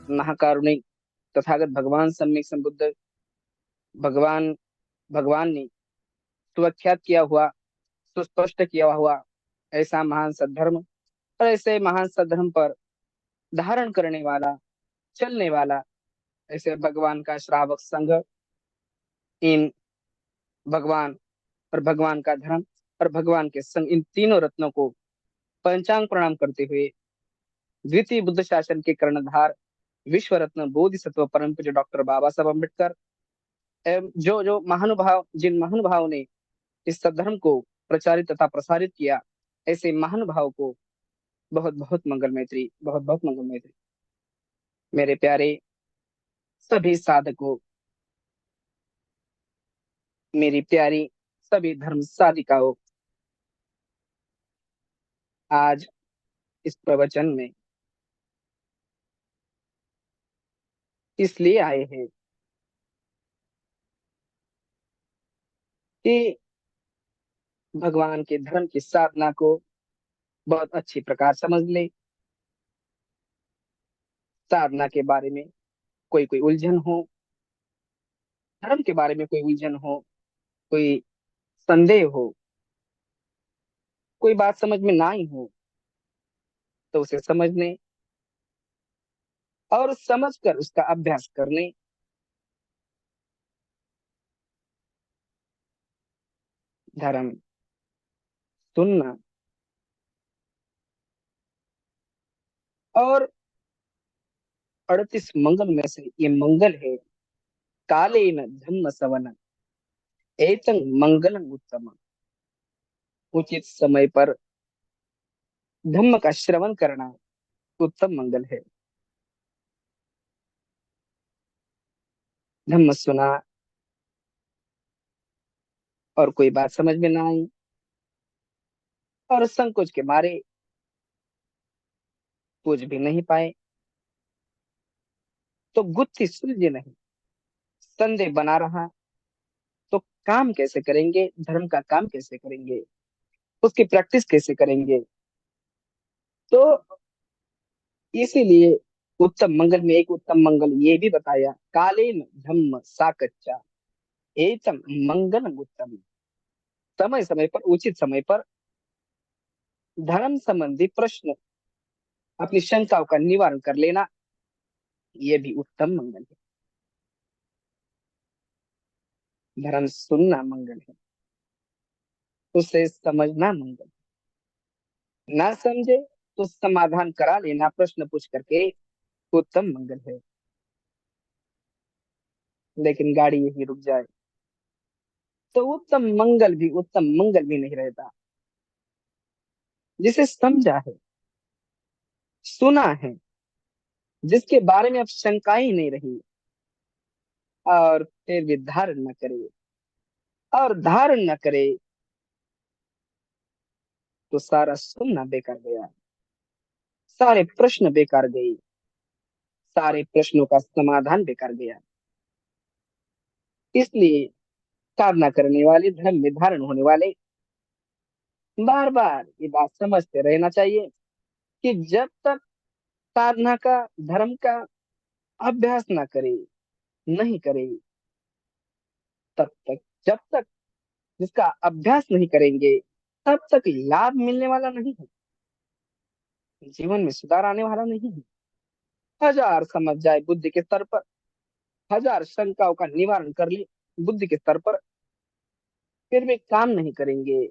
महाकारुणिक तथागत भगवान सम्यक संबुद्ध भगवान भगवान ने सुव्याख्यात किया हुआ, सुस्पष्ट किया हुआ ऐसा महान सद्धर्म और ऐसे महान सद्धर्म पर धारण करने वाला, चलने वाला ऐसे भगवान का श्रावक संघ, इन भगवान और भगवान का धर्म और भगवान के संग, इन तीनों रत्नों को पंचांग प्रणाम करते हुए द्वितीय बुद्ध शासन के कर्णधार विश्व रत्न बोधिसत्व परम पूज्य डॉक्टर बाबा साहब अम्बेडकर एवं जो जो महानुभाव, जिन महानुभाव ने इस सद्धर्म को प्रचारित तथा प्रसारित किया, ऐसे महानुभाव को बहुत बहुत मंगल मैत्री, बहुत बहुत मंगल मैत्री। मेरे प्यारे सभी साधकों, मेरी प्यारी सभी धर्म साधिकाओं, आज इस प्रवचन में इसलिए आए हैं कि भगवान के धर्म की साधना को बहुत अच्छी प्रकार समझ ले। साधना के बारे में कोई कोई उलझन हो, धर्म के बारे में कोई उलझन हो, कोई संदेह हो, कोई बात समझ में ना आई हो, तो उसे समझने और समझकर उसका अभ्यास करने, धर्म सुनना और 38 मंगल में से ये मंगल है। कालेन धम्म सवनं एतं मंगलम उत्तम। उचित समय पर धम्म का श्रवण करना उत्तम मंगल है। धम्म सुना और कोई बात समझ में ना आई और संकोच के मारे पूछ भी नहीं पाए, तो गुत्थी सुलझी नहीं, संदेह बना रहा, तो काम कैसे करेंगे, धर्म का काम कैसे करेंगे, उसकी प्रैक्टिस कैसे करेंगे। तो इसीलिए उत्तम मंगल में एक उत्तम मंगल ये भी बताया, कालेन धम्म साकच्चा एतम मंगल उत्तम। समय समय पर, उचित समय पर धर्म संबंधी प्रश्न, अपनी शंकाओं का निवारण कर लेना, ये भी उत्तम मंगल है। धर्म सुनना मंगल है, उसे समझना मंगल है। ना समझे तो समाधान करा लेना प्रश्न पूछ करके, उत्तम मंगल है। लेकिन गाड़ी यही रुक जाए तो उत्तम मंगल भी नहीं रहता। जिसे समझा है, सुना है, जिसके बारे में अब शंका ही नहीं रही, और फिर भी धारण न करे, और धारण न करे, तो सारा सुनना बेकार गया, सारे प्रश्न बेकार गए, सारे प्रश्नों का समाधान बेकार गया। इसलिए साधना करने वाले, धर्म में धारण होने वाले बार बार ये बात समझते रहना चाहिए कि जब तक साधना का, धर्म का अभ्यास ना करे, नहीं करे, तब तक, जब तक जिसका अभ्यास नहीं करेंगे, तब तक लाभ मिलने वाला नहीं है, जीवन में सुधार आने वाला नहीं है। हजार समझ जाए बुद्धि के स्तर पर, हजार शंकाओं का निवारण कर ले बुद्धि के स्तर पर, फिर भी काम नहीं करेंगे,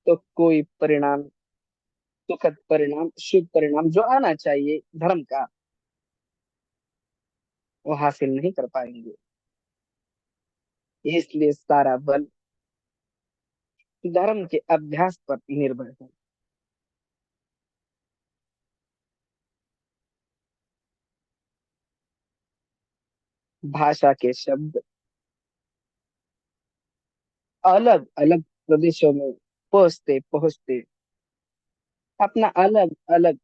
तो कोई परिणाम, सुखद परिणाम, शुभ परिणाम जो आना चाहिए धर्म का, वो हासिल नहीं कर पाएंगे। इसलिए सारा बल धर्म के अभ्यास पर निर्भर है। भाषा के शब्द अलग अलग प्रदेशों में पहुंचते पहुंचते अपना अलग अलग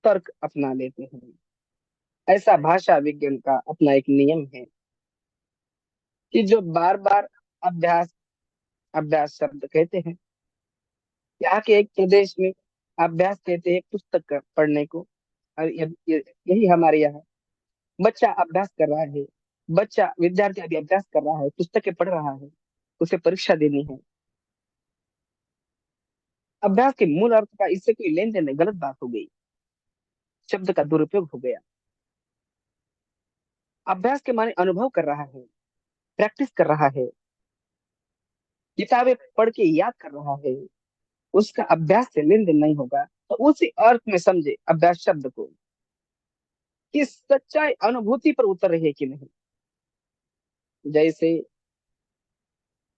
तर्क अपना लेते हैं। ऐसा भाषा विज्ञान का अपना एक नियम है कि जो बार बार अभ्यास, अभ्यास शब्द कहते हैं, यहाँ के एक प्रदेश में अभ्यास कहते हैं पुस्तक पढ़ने को, और यही हमारे यहाँ बच्चा अभ्यास कर रहा है। बच्चा विद्यार्थी अभी अभ्यास कर रहा है, पुस्तकें पढ़ रहा है, उसे परीक्षा देनी है। अभ्यास के मूल अर्थ का इससे कोई लेन देन नहीं, गलत बात हो गई, शब्द का दुरुपयोग हो गया। अभ्यास के माने अनुभव कर रहा है, प्रैक्टिस कर रहा है, किताबें पढ़ के याद कर रहा है, उसका अभ्यास से लेन देन नहीं होगा। तो उसी अर्थ में समझे अभ्यास शब्द को, कि सच्चाई अनुभूति पर उतर रही है कि नहीं। जैसे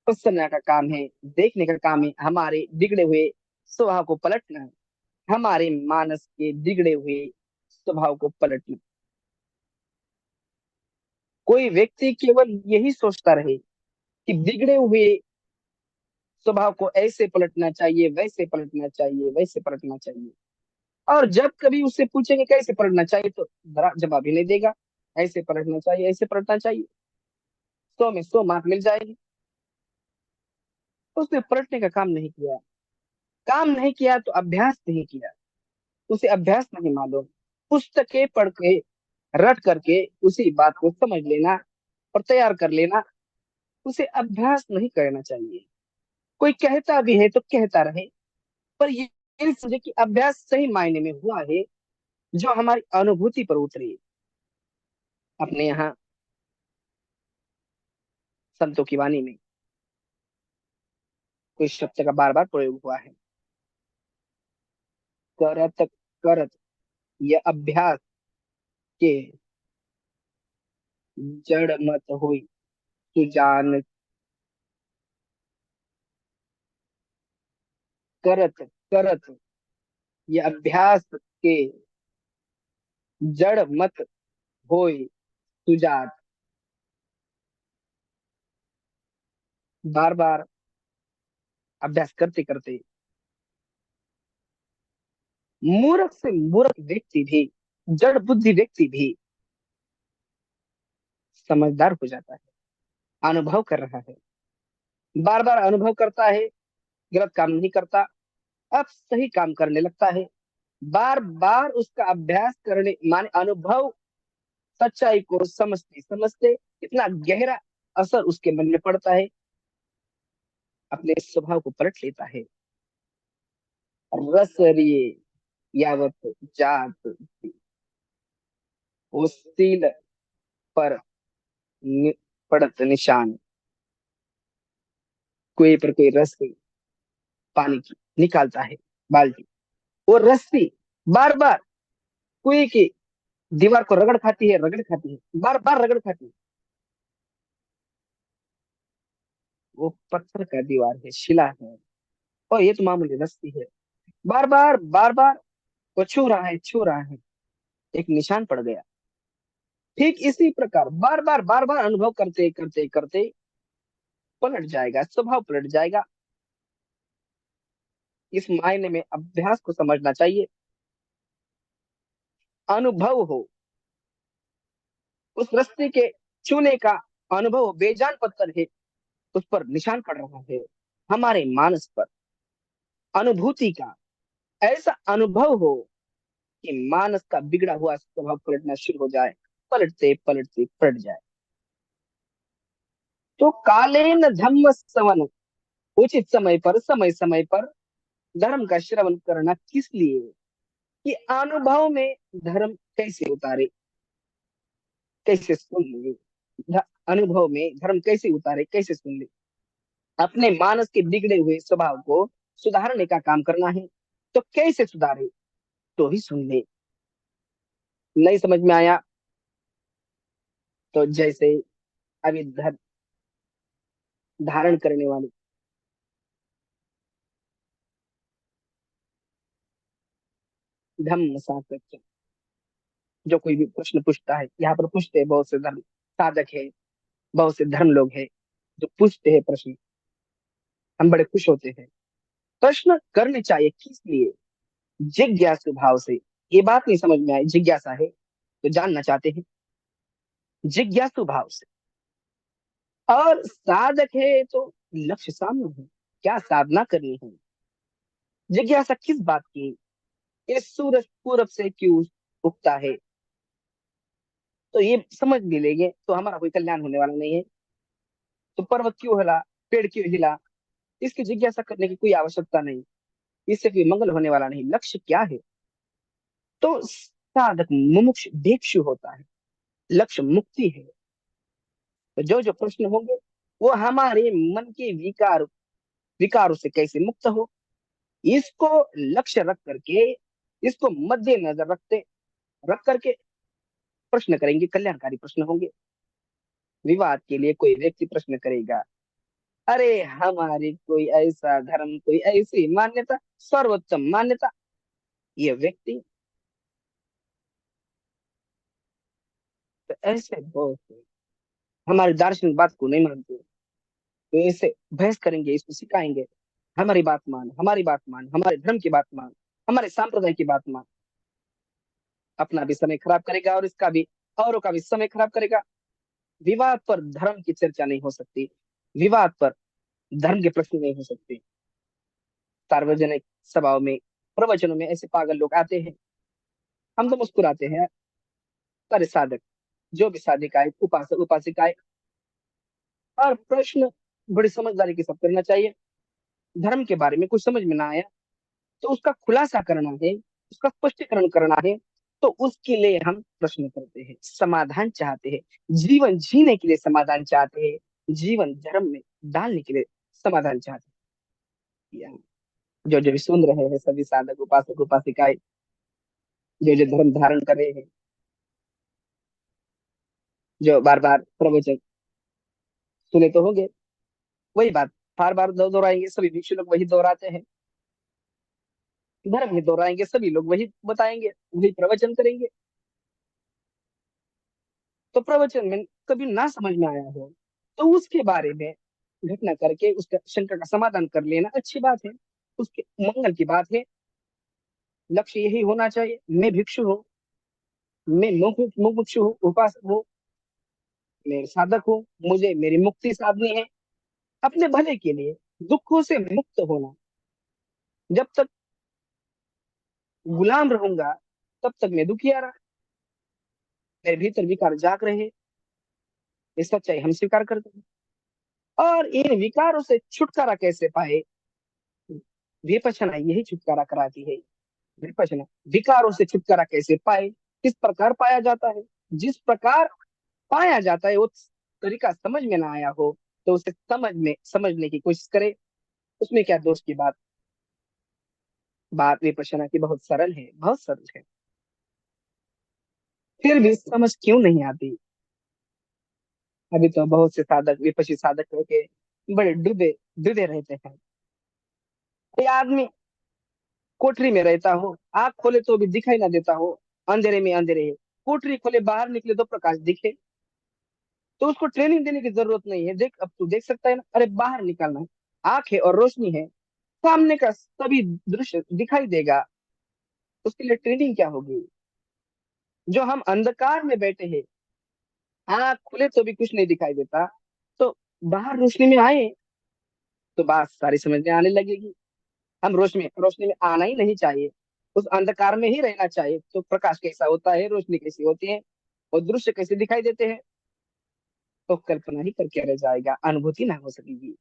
सुनने का काम है, देखने का काम है, हमारे बिगड़े हुए स्वभाव को पलटना है, हमारे मानस के बिगड़े हुए स्वभाव को पलटना। कोई व्यक्ति केवल यही सोचता रहे कि बिगड़े हुए स्वभाव को ऐसे पलटना चाहिए, वैसे पलटना चाहिए, वैसे पलटना चाहिए, और जब कभी उससे पूछेंगे कैसे पलटना चाहिए तो जवाब ही नहीं देगा। ऐसे पलटना चाहिए, ऐसे पलटना चाहिए, 100 में 100 मार्क मिल जाएगी। उसने पलटने का काम नहीं किया। काम नहीं किया तो अभ्यास नहीं किया, उसे अभ्यास नहीं मालूम। पुस्तकें पढ़ के रट करके उसी बात को समझ लेना और तैयार कर लेना, उसे अभ्यास नहीं करना चाहिए। कोई कहता भी है तो कहता रहे, पर ये समझे कि अभ्यास सही मायने में हुआ है, जो हमारी अनुभूति पर उतरे। अपने यहाँ संतों की वाणी में कोई शब्द का बार बार प्रयोग हुआ है, करत करत, यह अभ्यास के जड़ मत होई सुजान। करत करत, यह अभ्यास के जड़ मत होई सुजात। बार बार अभ्यास करते करते मूर्ख से मूर्ख व्यक्ति भी, जड़ बुद्धि व्यक्ति भी समझदार हो जाता है। अनुभव कर रहा है, बार बार अनुभव करता है, गलत काम नहीं करता, अब सही काम करने लगता है। बार बार उसका अभ्यास करने माने अनुभव, सच्चाई को समझते समझते इतना गहरा असर उसके मन में पड़ता है, अपने स्वभाव को पलट लेता है। रसरिए यावत जात, वो सील पर पड़त निशान। कुएं पर कोई रस्सी पानी की निकालता है, बाल्टी, वो रस्सी बार बार कुएं की दीवार को रगड़ खाती है, रगड़ खाती है, बार बार रगड़ खाती है। वो पत्थर का दीवार है, शिला है, और ये तो मामूली रस्सी है। बार बार वो छू रहा है, छू रहा है, एक निशान पड़ गया। ठीक इसी प्रकार बार बार अनुभव करते करते करते पलट जाएगा, स्वभाव पलट जाएगा। इस मायने में अभ्यास को समझना चाहिए। अनुभव हो, उस रस्सी के छूने का अनुभव हो, बेजान पत्थर है, उस पर निशान पड़ रहा है, हमारे मानस पर अनुभूति का ऐसा अनुभव हो कि मानस का बिगड़ा हुआ स्वभाव पलटना शुरू हो जाए, पलटते पलटते पलट जाए। तो कालेन धम्म सवन, उचित समय पर, समय समय पर धर्म का श्रवण करना किस लिए, कि अनुभव में धर्म कैसे उतारे, कैसे सुन ले। अनुभव में धर्म कैसे उतारे, कैसे सुन ले। अपने मानस के बिगड़े हुए स्वभाव को सुधारने का काम करना है, तो कैसे सुधारे, तो ही सुन ले। नहीं समझ में आया तो जैसे अभी धारण करने वाले धम्म साधक, जो कोई भी प्रश्न पूछता है, यहाँ पर पूछते हैं बहुत से धर्म साधक है, बहुत से धर्म लोग हैं जो पूछते हैं प्रश्न, हम बड़े खुश होते हैं। प्रश्न करने चाहिए, किस लिए, जिज्ञासु भाव से। ये बात नहीं समझ में आई, जिज्ञासा है तो जानना चाहते हैं, जिज्ञासु भाव से। और साधक है तो लक्ष्य सामने है, क्या साधना करनी है। जिज्ञासा किस बात की, ये सूरज पूरब से क्यों उगता है, तो ये समझ भी लेंगे तो हमारा कोई कल्याण होने वाला नहीं है। तो पर्वत क्यों हिला, पेड़ क्यों हिला, इसकी जिज्ञासा करने की कोई आवश्यकता नहीं, इससे कोई मंगल होने वाला नहीं। लक्ष्य क्या है? तो साधक मुमुक्ष भिक्षु होता है, लक्ष्य मुक्ति है। तो जो जो प्रश्न होंगे वो हमारे मन के विकारों से कैसे मुक्त हो, इसको लक्ष्य रख करके, इसको मद्देनजर रख करके प्रश्न करेंगे, कल्याणकारी प्रश्न होंगे। विवाद के लिए कोई व्यक्ति प्रश्न करेगा, अरे हमारी कोई ऐसा धर्म, कोई ऐसी मान्यता, सर्वोत्तम मान्यता, ये व्यक्ति, तो ऐसे बहुत हैं। हमारी दार्शनिक बात को नहीं मानते, तो ऐसे बहस करेंगे, इसको सिखाएंगे, हमारी बात मान, हमारी बात मान, हमारे धर्म की बात मान, हमारे सांप्रदाय की बात मान। अपना भी समय खराब करेगा और इसका भी, औरों का भी समय खराब करेगा। विवाद पर धर्म की चर्चा नहीं हो सकती, विवाद पर धर्म के प्रश्न नहीं हो सकते। सार्वजनिक सभाओं में, प्रवचनों में ऐसे पागल लोग आते हैं, हम तो मुस्कुराते हैं। सारे साधक, जो भी साधिकाएं, उपासक उपासिकाएं, और प्रश्न बड़ी समझदारी के साथ करना चाहिए। धर्म के बारे में कुछ समझ में ना आया तो उसका खुलासा करना है, उसका स्पष्टीकरण करना है, तो उसके लिए हम प्रश्न करते हैं, समाधान चाहते हैं, जीवन जीने के लिए समाधान चाहते हैं, जीवन धर्म में डालने के लिए समाधान चाहते हैं। जो जो भी सुन रहे हैं सभी साधक उपासक उपासिकाएं, जो जो धर्म धारण कर रहे हैं, जो बार बार प्रवचन सुने तो होंगे, वही बात बार बार दोहराएंगे, सभी भिक्षु लोग वही दोहराते हैं। धर्म ही दोहराएंगे, सभी लोग वही बताएंगे, वही प्रवचन करेंगे। तो प्रवचन में कभी ना समझ में आया हो तो उसके बारे में घटना करके उसका शंका का समाधान कर लेना अच्छी बात है, उसके मंगल की बात है। लक्ष्य यही होना चाहिए। मैं भिक्षु हूँ, मैं मुमुक्षु हूँ, उपासक हूँ, मैं साधक हूँ, मुझे मेरी मुक्ति साधनी है, अपने भले के लिए, दुखों से मुक्त होना। जब तक गुलाम रहूंगा तब तक मैं दुखिया रहा, मेरे भीतर विकार जाग रहे, ये सच्चाई हम स्वीकार करते हैं। और इन विकारों से छुटकारा कैसे पाए? विपश्यना यही छुटकारा कराती है। विपश्यना, विकारों से छुटकारा कैसे पाए, किस प्रकार पाया जाता है? जिस प्रकार पाया जाता है वो तरीका समझ में ना आया हो तो उसे समझने की कोशिश करे, उसमें क्या दोष की बात? बात विपश्यना की बहुत सरल है, बहुत सरल है, फिर भी समझ क्यों नहीं आती? अभी तो बहुत से साधक, विपक्षी साधक होके बड़े डूबे डूबे रहते हैं। ये आदमी कोठरी में रहता हो, आंख खोले तो भी दिखाई ना देता हो, अंधेरे में अंधेरे है, कोठरी खोले बाहर निकले तो प्रकाश दिखे। तो उसको ट्रेनिंग देने की जरूरत नहीं है, देख अब तू देख सकता है ना, अरे बाहर निकलना है, आंख है और रोशनी है, सामने का सभी दृश्य दिखाई देगा, उसके लिए ट्रेनिंग क्या होगी? जो हम अंधकार में बैठे हैं, आंख खुले तो भी कुछ नहीं दिखाई देता, तो बाहर रोशनी में आए तो बात सारी समझ में आने लगेगी। हम रोशनी रोशनी में आना ही नहीं चाहिए, उस अंधकार में ही रहना चाहिए। तो प्रकाश कैसा होता है, रोशनी कैसी होती है, और दृश्य कैसे दिखाई देते हैं, तो कल्पना ही करके रह जाएगा, अनुभूति ना हो सकेगी।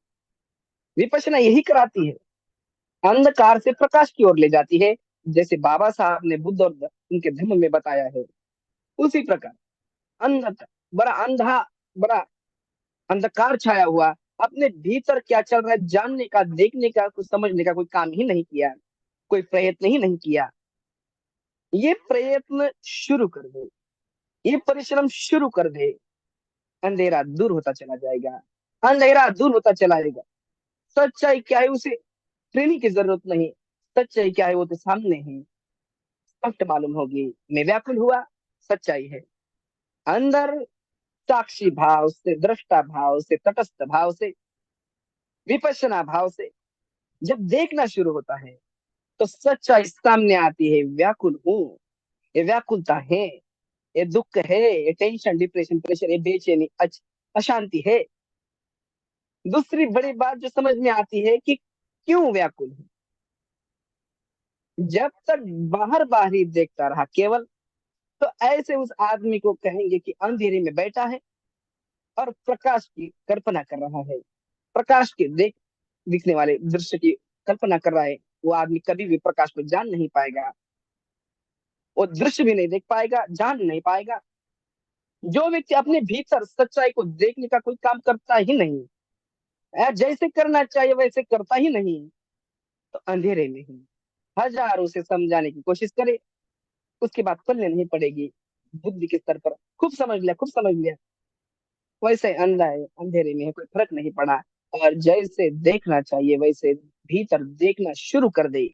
विपश्यना यही कराती है, अंधकार से प्रकाश की ओर ले जाती है, जैसे बाबा साहब ने बुद्ध और उनके धर्म में बताया है। उसी प्रकार अंधकार, बड़ा अंधा, बड़ा अंधकार छाया हुआ, अपने भीतर क्या चल रहा है जानने का, देखने का, कुछ समझने का कोई काम ही नहीं किया, कोई प्रयत्न ही नहीं किया। ये प्रयत्न शुरू कर दे, ये परिश्रम शुरू कर दे, अंधेरा दूर होता चला जाएगा, अंधेरा दूर होता चला जाएगा। सच्चाई क्या है उसे ट्रेनिंग की जरूरत नहीं, सच्चाई क्या है वो तो सामने है, स्पष्ट मालूम होगी। मैं व्याकुल हुआ, सच्चाई है। अंदर साक्षी भाव से, दृष्टा भाव से, तटस्थ भाव से, विपश्यना भाव से जब देखना शुरू होता है तो सच्चाई सामने आती है। व्याकुल हूँ, ये व्याकुलता है, ये दुख है, ये टेंशन, डिप्रेशन, प्रेशर, ये बेचैनी, अशांति है। दूसरी बड़ी बात जो समझ में आती है कि क्यों व्याकुल है। जब तक बाहर बाहरी देखता रहा केवल, तो ऐसे उस आदमी को कहेंगे कि अंधेरे में बैठा है और प्रकाश की कल्पना कर रहा है, प्रकाश के दिखने वाले दृश्य की कल्पना कर रहा है। वो आदमी कभी भी प्रकाश को जान नहीं पाएगा, वो दृश्य भी नहीं देख पाएगा, जान नहीं पाएगा। जो व्यक्ति अपने भीतर सच्चाई को देखने का कोई काम करता ही नहीं, जैसे करना चाहिए वैसे करता ही नहीं, तो अंधेरे में ही हजार उसे समझाने की कोशिश करे, उसकी बात सुनने नहीं पड़ेगी। बुद्धि के स्तर पर खूब समझ लिया, खूब समझ लिया, वैसे अंधा है, अंधेरे में है, कोई फर्क नहीं पड़ा। और जैसे देखना चाहिए वैसे भीतर देखना शुरू कर दे,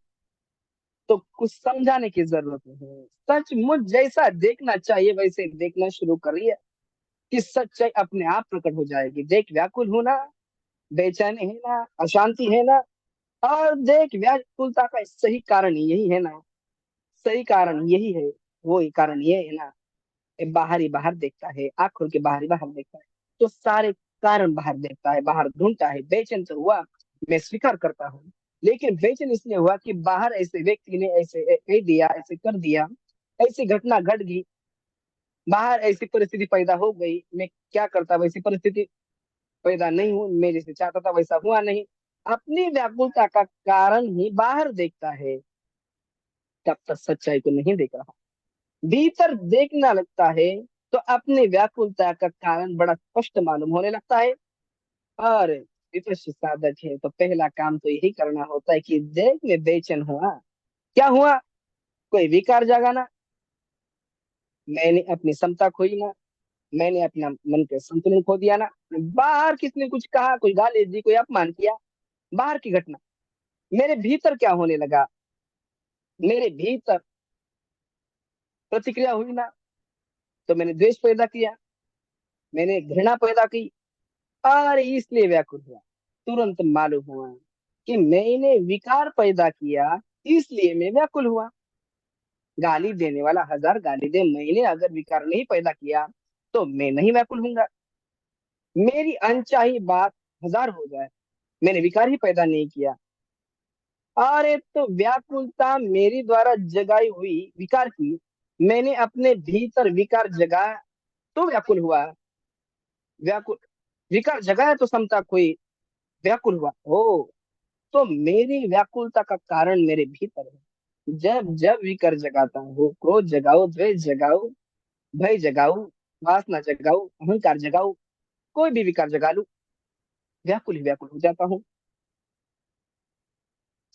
तो कुछ समझाने की जरूरत नहीं है। सचमुच जैसा देखना चाहिए वैसे देखना शुरू करिए कि सच्चाई अपने आप प्रकट हो जाएगी। देख व्याकुल हो ना, बेचैनी है ना, अशांति है ना, और देख व्याकुलता का सही कारण यही है ना, सही कारण यही है। वो ही कारण ये है ना, ये बाहरी बाहर देखता है, आँख खोल के बाहरी बाहर देखता है, तो सारे कारण बाहर देखता है, बाहर ढूंढता है। बेचैन तो हुआ, मैं स्वीकार करता हूँ, लेकिन बेचैन इसलिए हुआ कि बाहर ऐसे व्यक्ति ने ऐसे कह दिया, ऐसे कर दिया, ऐसी घटना घट गई, बाहर ऐसी परिस्थिति पैदा हो गई, मैं क्या करता, वैसी परिस्थिति पैदा नहीं हुई, मैं जैसे चाहता था वैसा हुआ नहीं। अपनी व्याकुलता का कारण ही बाहर देखता है, तब तक सच्चाई को नहीं देख रहा। भीतर देखना लगता है तो अपनी व्याकुलता का कारण बड़ा स्पष्ट मालूम होने लगता है। और विपश्य साधक है तो पहला काम तो यही करना होता है कि देख में बेचैन हुआ, क्या हुआ, कोई विकार जगाना, मैंने अपनी क्षमता खोई ना, मैंने अपना मन के संतुलन खो दिया ना, बाहर किसने कुछ कहा, कोई गाली दी, कोई अपमान किया, बाहर की घटना, मेरे भीतर क्या होने लगा, मेरे भीतर प्रतिक्रिया हुई ना, तो मैंने द्वेष पैदा किया, मैंने घृणा पैदा की, और इसलिए व्याकुल हुआ। तुरंत मालूम हुआ कि मैंने विकार पैदा किया, इसलिए मैं व्याकुल हुआ। गाली देने वाला हजार गाली दे, मैंने अगर विकार नहीं पैदा किया तो मैं नहीं व्याकुल हूंगा। मेरी अनचाही बात हजार हो जाए, मैंने विकार ही पैदा नहीं किया। अरे तो व्याकुलता मेरी द्वारा जगाई हुई विकार की, मैंने अपने भीतर विकार जगाया तो व्याकुल हुआ। व्याकुल विकार जगाया तो क्षमता कोई, व्याकुल हुआ। ओ, तो मेरी व्याकुलता का कारण मेरे भीतर है। जब जब विकार जगाता हूँ, क्रोध जगाओ, द्वेष जगाओ, भय जगाओ, वासना जगाओ, अहंकार जगाओ, कोई भी विकार जगा लू, व्याकुल ही व्याकुल हो जाता हूँ।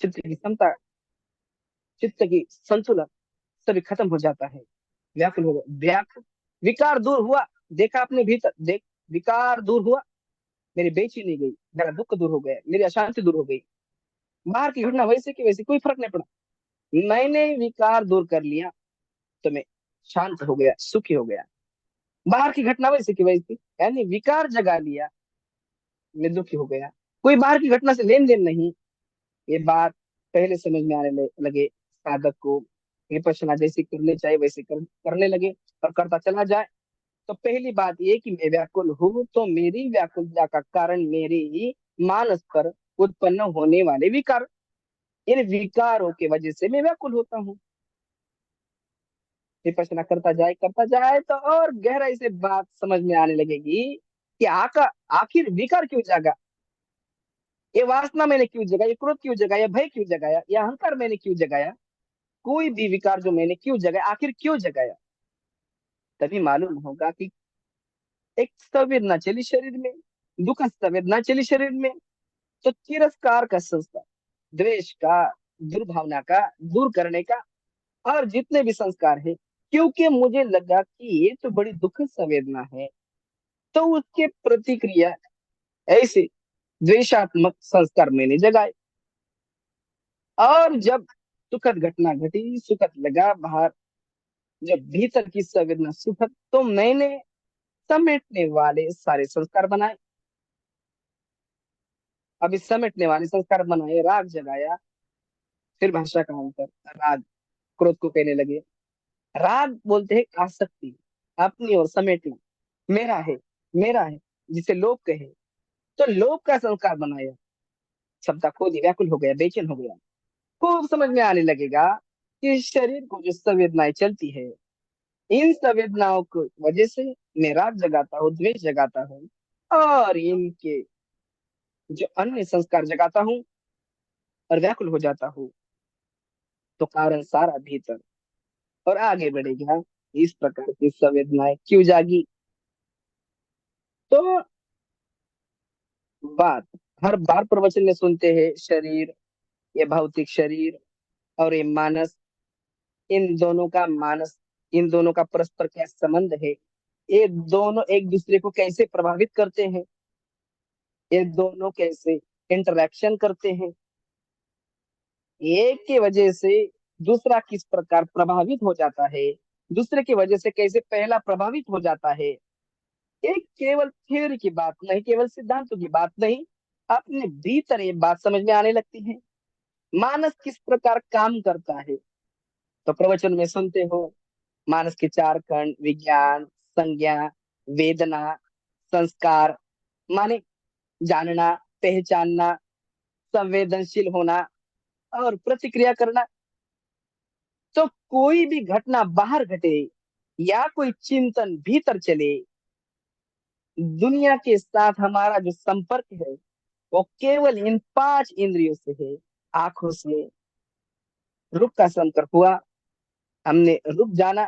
चित्त की क्षमता, चित्त की संतुलन सभी खत्म हो जाता है, व्याकुल हो गया, व्याकुल। विकार दूर हुआ, देखा अपने भीतर, देख विकार दूर हुआ, मेरी बेचैनी गई, मेरा दुख दूर हो गया, मेरी अशांति दूर हो गई। बाहर की घटना वैसे की वैसी, कोई फर्क नहीं पड़ा। मैंने विकार दूर कर लिया तो मैं शांत हो गया, सुखी हो गया। बाहर की घटना वैसे की वैसी, यानी विकार जगा लिया, मैं दुखी हो गया। कोई बाहर की घटना से लेन देन नहीं। ये बात पहले समझ में आने लगे साधक को, विपश्यना जैसे करनी चाहिए वैसे करने लगे और करता चला जाए। तो पहली बात ये कि मैं व्याकुल हूँ, तो मेरी व्याकुलता का कारण मेरे ही मानस पर उत्पन्न होने वाले विकार, इन विकारों की वजह से मैं व्याकुल होता हूँ। विपश्यना करता जाए तो और गहराई से बात समझ में आने लगेगी कि आखिर विकार क्यों जागा, ये वासना मैंने क्यों जगाया, ये क्रोध क्यों जगाया, भय क्यों जगाया, ये अहंकार मैंने क्यों जगाया, कोई भी विकार जो मैंने क्यों जगाया, आखिर क्यों जगाया। तभी मालूम होगा कि एक संवेदना चली शरीर में, दुखद संवेदना चली शरीर में, तो तिरस्कार का संस्कार, द्वेष का, दुर्भावना का दूर करने का, और जितने भी संस्कार है, क्योंकि मुझे लगा कि ये तो बड़ी दुखद संवेदना है, तो उसके प्रतिक्रिया ऐसे द्वेषात्मक संस्कार मैंने जगाए। और जब सुखद घटना घटी, सुखद लगा बाहर, जब भीतर की संवेदना सुखद, तो मैंने समेटने वाले सारे संस्कार बनाए। अब इस समेटने वाले संस्कार बनाए, राग जगाया। फिर भाषा का अंतर, राग क्रोध को कहने लगे। राग बोलते हैं आसक्ति, अपनी ओर समेटना, मेरा है, मेरा है, जिसे लोभ कहे, तो लोभ का संस्कार बनाया। क्षमता खो दी, व्याकुल हो गया, बेचैन हो गया। खूब समझ में आने लगेगा कि इस शरीर को जो संवेदनाएं चलती है, इन संवेदनाओं की वजह से मैं राग जगाता हूँ, द्वेष जगाता हूँ, और इनके जो अन्य संस्कार जगाता हूँ और व्याकुल हो जाता हूँ। तो कारण सारा भीतर, और आगे बढ़ेगा। इस प्रकार की संवेदनाएं क्यों जागी? तो बात हर बार प्रवचन में सुनते हैं, शरीर, ये भौतिक शरीर और ये मानस, इन दोनों का परस्पर क्या संबंध है? ये दोनों एक दूसरे को कैसे प्रभावित करते हैं? ये दोनों कैसे इंटरेक्शन करते हैं? एक की वजह से दूसरा किस प्रकार प्रभावित हो जाता है, दूसरे की वजह से कैसे पहला प्रभावित हो जाता है? एक केवल थ्योरी की बात नहीं, केवल सिद्धांतों की बात नहीं, अपने भीतर ये बात समझ में आने लगती है। मानस किस प्रकार काम करता है? तो प्रवचन में सुनते हो, मानस के चार खंड: विज्ञान, संज्ञा, वेदना, संस्कार। माने जानना, पहचानना, संवेदनशील होना और प्रतिक्रिया करना। तो कोई भी घटना बाहर घटे या कोई चिंतन भीतर चले, दुनिया के साथ हमारा जो संपर्क है वो केवल इन पांच इंद्रियों से है। आंखों से रुख का संपर्क हुआ, हमने रुख जाना,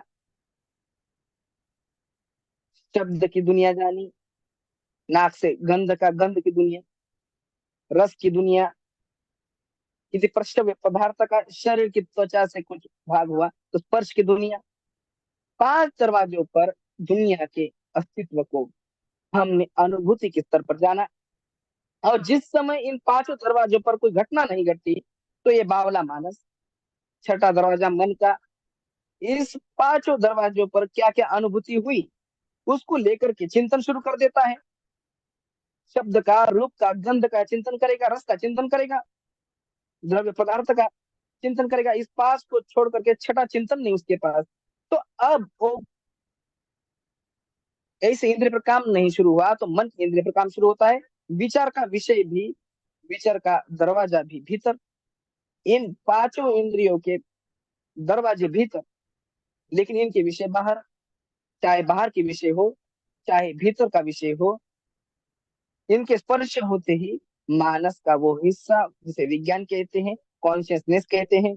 शब्द की दुनिया जानी, नाक से गंध की दुनिया, रस की दुनिया, किसी प्रश्रव्य पदार्थ का शरीर की त्वचा से कुछ भाग हुआ तो स्पर्श की दुनिया। पांच दरवाजों पर दुनिया के अस्तित्व को हमने अनुभूति के स्तर पर जाना। और जिस समय इन पांचों दरवाजों पर कोई घटना नहीं घटती, तो ये बावला मानस, छठा दरवाजा मन का, इस पांचों दरवाजों पर क्या क्या अनुभूति हुई उसको लेकर के चिंतन शुरू कर देता है। शब्द का, रूप का, गंध का चिंतन करेगा, रस का चिंतन करेगा, द्रव्य पदार्थ का चिंतन करेगा। इस पास को छोड़ करके छठा चिंतन नहीं उसके पास। तो अब वो ऐसे इंद्रिय पर काम नहीं शुरू हुआ तो मन के इंद्रिय पर काम शुरू होता है। विचार का विषय भी, विचार का दरवाजा भी भीतर, इन पांचों इंद्रियों के दरवाजे भीतर, लेकिन इनके विषय बाहर। चाहे बाहर के विषय हो, चाहे भीतर का विषय हो, इनके स्पर्श होते ही मानस का वो हिस्सा जिसे विज्ञान कहते हैं, कॉन्शियसनेस कहते हैं,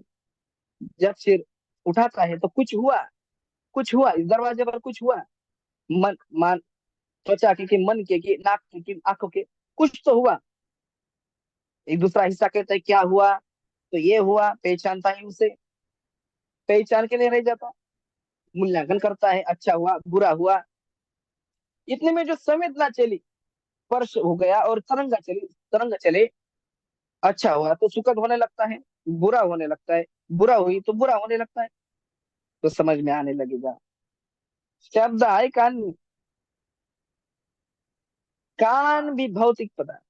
जब सिर उठाता है तो कुछ हुआ, कुछ हुआ इस दरवाजे पर, कुछ हुआ। मन मान त्वचा के कि मन के कि नाक के कि आंखों के, कुछ तो हुआ। एक दूसरा हिस्सा कहता है क्या हुआ? तो ये हुआ, पहचानता है उसे, पहचान के नहीं रह जाता, मूल्यांकन करता है, अच्छा हुआ, बुरा हुआ। इतने में जो संवेदना चली, स्पर्श हो गया और तरंगा चली, तरंग चले, अच्छा हुआ तो सुखद होने लगता है, बुरा होने लगता है, बुरा हुई तो बुरा होने लगता है। तो समझ में आने लगेगा। शब्द आए कान में, कान भी भौतिक पदार्थ,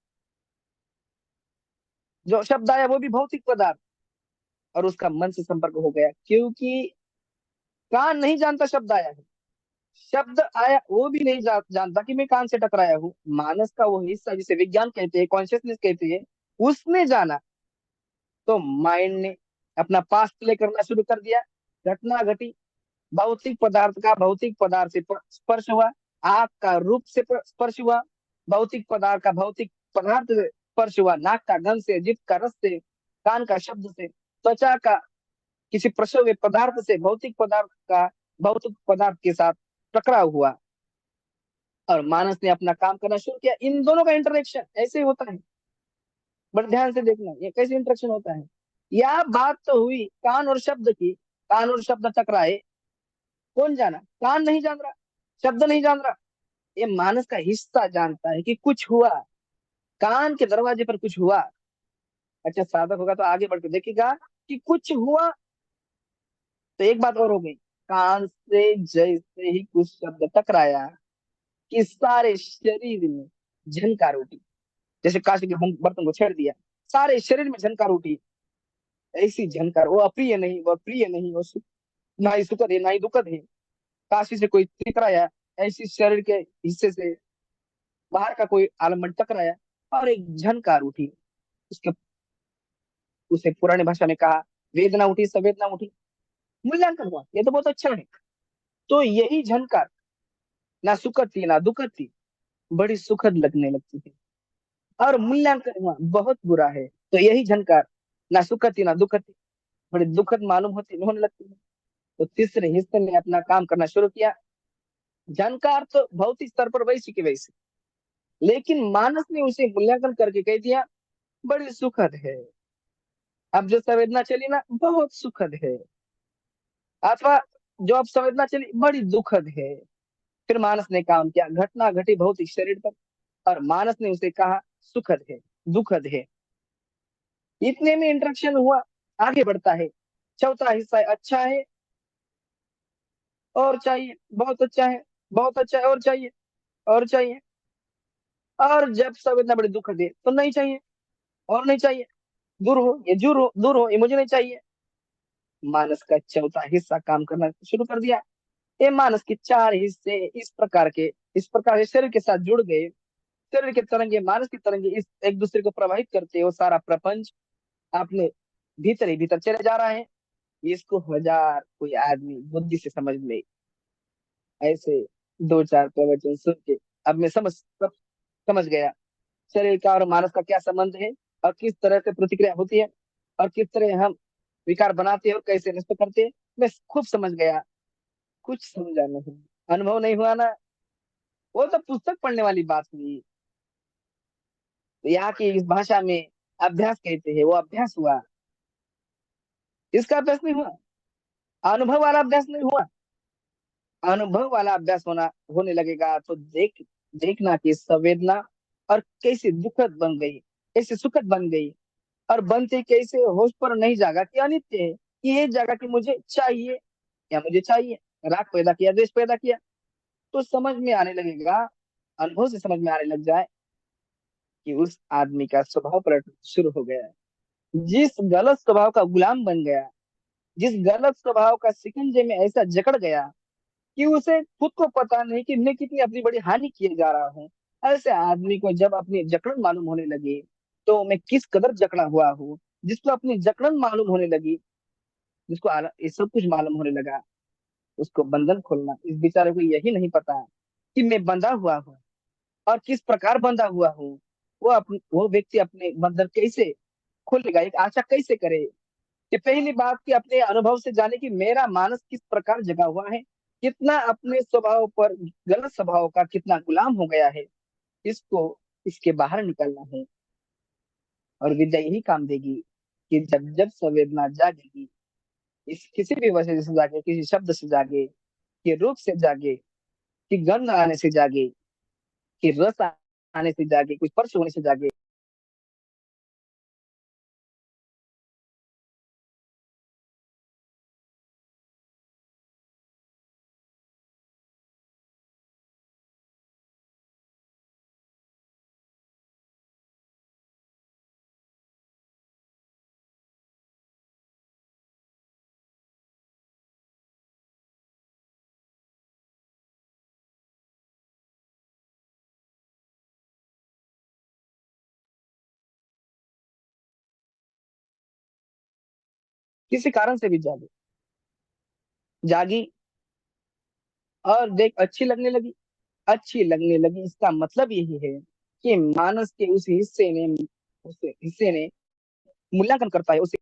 जो शब्द आया वो भी भौतिक पदार्थ, और उसका मन से संपर्क हो गया, क्योंकि कान नहीं जानता शब्द आया है। शब्द आया वो भी नहीं जानता कि मैं कान से टकराया हूँ। मानस का वो हिस्सा जिसे विज्ञान कहते हैं, कॉन्शियसनेस कहते हैं, उसने जाना। तो माइंड ने अपना पास्ट प्ले करना शुरू कर दिया। घटना घटी, भौतिक पदार्थ का भौतिक पदार्थ से स्पर्श हुआ, आंख का रूप से स्पर्श हुआ, भौतिक पदार्थ का भौतिक पदार्थ से स्पर्श हुआ, नाक का गंध से, जीभ का रस से, कान का शब्द से, त्वचा का किसी प्रसव पदार्थ से, भौतिक पदार्थ का भौतिक पदार्थ के साथ टकराव हुआ, और मानस ने अपना काम करना शुरू किया। इन दोनों का इंटरेक्शन ऐसे होता है, बड़े ध्यान से देखना ये कैसे इंटरेक्शन होता है। यह बात तो हुई कान और शब्द की, कान और शब्द टकराए, कौन जाना? कान नहीं जान रहा, शब्द नहीं जान रहा, ये मानस का हिस्सा जानता है कि कुछ हुआ, कान के दरवाजे पर कुछ हुआ। अच्छा साधक होगा तो आगे बढ़ के देखेगा कि कुछ हुआ। तो एक बात और हो गई, कान से जैसे ही कुछ शब्द टकराया कि सारे शरीर में झनकार उठी, जैसे कांच के बर्तन को छेड़ दिया, सारे शरीर में झनकार उठी। ऐसी झनकार, वो अप्रिय नहीं, वो प्रिय नहीं, वो ना ही सुखद है ना ही दुखद है। काशी से कोई टकराया, ऐसी शरीर के हिस्से से बाहर का कोई आलम्बन टकराया और एक झनकार उठी। उसके उसे पुरानी भाषा में कहा वेदना उठी, संवेदना उठी, मूल्यांकन हुआ, ये तो बहुत अच्छा है। तो यही झनकार ना सुखद थी ना दुखद थी, बड़ी सुखद लगने लगती है। और मूल्यांकन हुआ बहुत बुरा है, तो यही झनकार ना सुखद थी ना दुखद थी, बड़ी दुखद मालूम होती होने लगती है। तो तीसरे हिस्से में अपना काम करना शुरू किया। जानकार तो भौतिक स्तर पर वैसी की वैसी, लेकिन मानस ने उसे मूल्यांकन करके कह दिया बड़ी सुखद है। अब जो संवेदना चली ना बहुत सुखद है, अथवा जो अब संवेदना चली बड़ी दुखद है। फिर मानस ने काम किया, घटना घटी भौतिक शरीर पर, और मानस ने उसे कहा सुखद है, दुखद है। इतने में इंटरेक्शन हुआ, आगे बढ़ता है। चौथा हिस्सा है, अच्छा है और चाहिए, बहुत अच्छा है, बहुत अच्छा है और चाहिए, और चाहिए। और जब संवेदना बड़ी दुखद है तो नहीं चाहिए और नहीं चाहिए, दूर हो ये, दूर हो, दूर हो ये, मुझे नहीं चाहिए। मानस का चौथा हिस्सा काम करना शुरू कर दिया। ये मानस के चार हिस्से इस प्रकार से शरीर के साथ जुड़ गए। शरीर के तरंगे, मानस की तरंगे इस एक दूसरे को प्रभावित करते हो, सारा प्रपंच अपने भीतर ही भीतर चले जा रहा है। इसको हजार कोई आदमी बुद्धि से समझ ले, ऐसे दो चार प्रवचन सुन के अब मैं सब समझ गया शरीर का और मानस का क्या संबंध है, और किस तरह से प्रतिक्रिया होती है, और किस तरह हम विकार बनाते हैं और कैसे नष्ट करते हैं। मैं खूब समझ गया। कुछ समझा नहीं, अनुभव नहीं हुआ ना, वो तो पुस्तक पढ़ने वाली बात हुई। तो यहाँ की इस भाषा में अभ्यास कहते हैं, वो अभ्यास हुआ, इसका अभ्यास नहीं हुआ, अनुभव वाला अभ्यास नहीं हुआ। अनुभव वाला अभ्यास होने लगेगा तो देखना कि संवेदना और कैसे दुखद बन गई, कैसे सुखद बन गई, और बनते कैसे होश पर नहीं जागा कि अनित्य है, कि ये जागा कि मुझे चाहिए या मुझे चाहिए, राग पैदा किया, द्वेष पैदा किया। तो समझ में आने लगेगा, अनुभव से समझ में आने लग जाए कि उस आदमी का स्वभाव पलट शुरू हो गया है। जिस गलत स्वभाव का गुलाम बन गया, जिस गलत स्वभाव का शिकंजे में ऐसा जकड़ गया कि उसे खुद को पता नहीं कि मैं कितनी अपनी बड़ी हानि किए जा रहा हूँ। ऐसे आदमी को जब अपनी जकड़न मालूम होने लगी, तो मैं किस कदर जकड़ा हुआ हूँ, जिसको अपनी जकड़न मालूम होने लगी, जिसको ये सब कुछ मालूम होने लगा, उसको बंधन खोलना, इस बेचारे को यही नहीं पता कि मैं बंधा हुआ हूँ और किस प्रकार बंधा हुआ हूँ। वो व्यक्ति अपने बंधन कैसे खोलेगा, एक आशा कैसे करे, कि पहली बात की अपने अनुभव से जाने कि मेरा मानस किस प्रकार जगा हुआ है, कितना अपने स्वभाव पर, गलत स्वभाव का कितना गुलाम हो गया है। इसको इसके बाहर निकलना है। और विद्या यही काम देगी कि जब जब संवेदना जागेगी, इस किसी भी वजह से जागे, किसी शब्द से जागे, कि रूप से जागे, कि गंध आने से जागे, कि रस आने से जागे, कुछ स्पर्श होने से जागे। किसी कारण से भी जागे, जागी और देख अच्छी लगने लगी, अच्छी लगने लगी, इसका मतलब यही है कि मानस के उस हिस्से ने मूल्यांकन करता है उसे।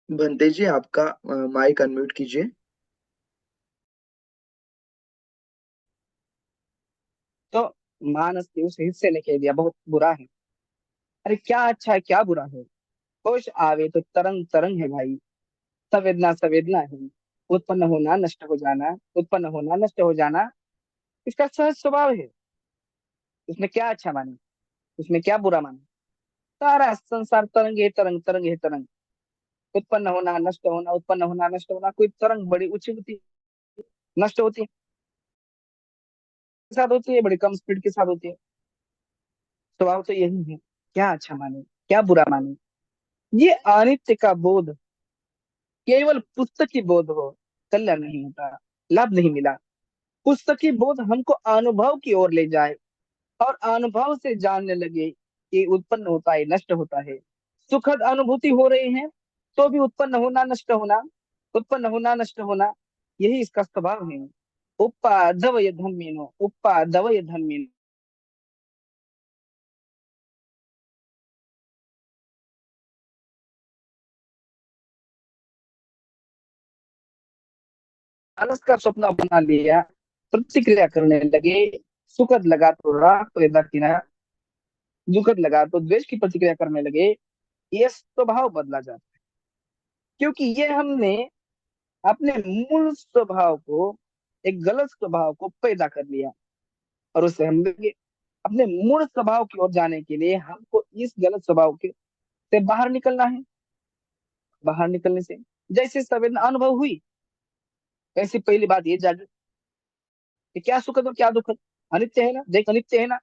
बंते जी, आपका माइक अनम्यूट कीजिए। तो मानस के उस हिस्से ने कह दिया बहुत बुरा है। अरे क्या अच्छा है, क्या बुरा है, होश आवे तो तरंग तरंग है भाई, संवेदना संवेदना है, उत्पन्न होना नष्ट हो जाना, उत्पन्न होना नष्ट हो जाना, इसका सहज स्वभाव है। उसमें क्या अच्छा माने, उसमें क्या बुरा माने। सारा संसार तरंग है, तरंग तरंग है, तरंग। उत्पन्न होना नष्ट होना, उत्पन्न होना नष्ट होना, कोई तरंग बड़ी ऊंची होती है, नष्ट होती है, के साथ होती है, बड़ी कम स्पीड के साथ होती है। स्वभाव तो यही है, क्या अच्छा माने, क्या बुरा माने। ये अनित्य का बोध केवल पुस्तकी बोध हो, कल्याण नहीं होता, लाभ नहीं मिला। पुस्तकी बोध हमको अनुभव की ओर ले जाए और अनुभव से जानने लगे कि उत्पन्न होता है, नष्ट होता है। सुखद अनुभूति हो रही है तो भी उत्पन्न होना, नष्ट होना, उत्पन्न होना, नष्ट होना, यही इसका स्वभाव है। उपादवय धम्मिनो, उपादवय धम्मिनो। आलस का स्वप्न बना लिया, प्रतिक्रिया करने लगे। सुखद लगा तो राग पैदा किया, दुखद लगा तो द्वेष की प्रतिक्रिया करने लगे। ये स्वभाव बदला जाता है, क्योंकि ये हमने अपने मूल स्वभाव को, एक गलत स्वभाव को पैदा कर लिया। और उससे हम अपने मूल स्वभाव की ओर जाने के लिए हमको इस गलत स्वभाव के से बाहर निकलना है। बाहर निकलने से जैसे संवेदना अनुभव हुई, वैसे पहली बात ये जागी कि क्या सुखद और क्या दुखद, अनित्य है ना, देख अनित्य है ना।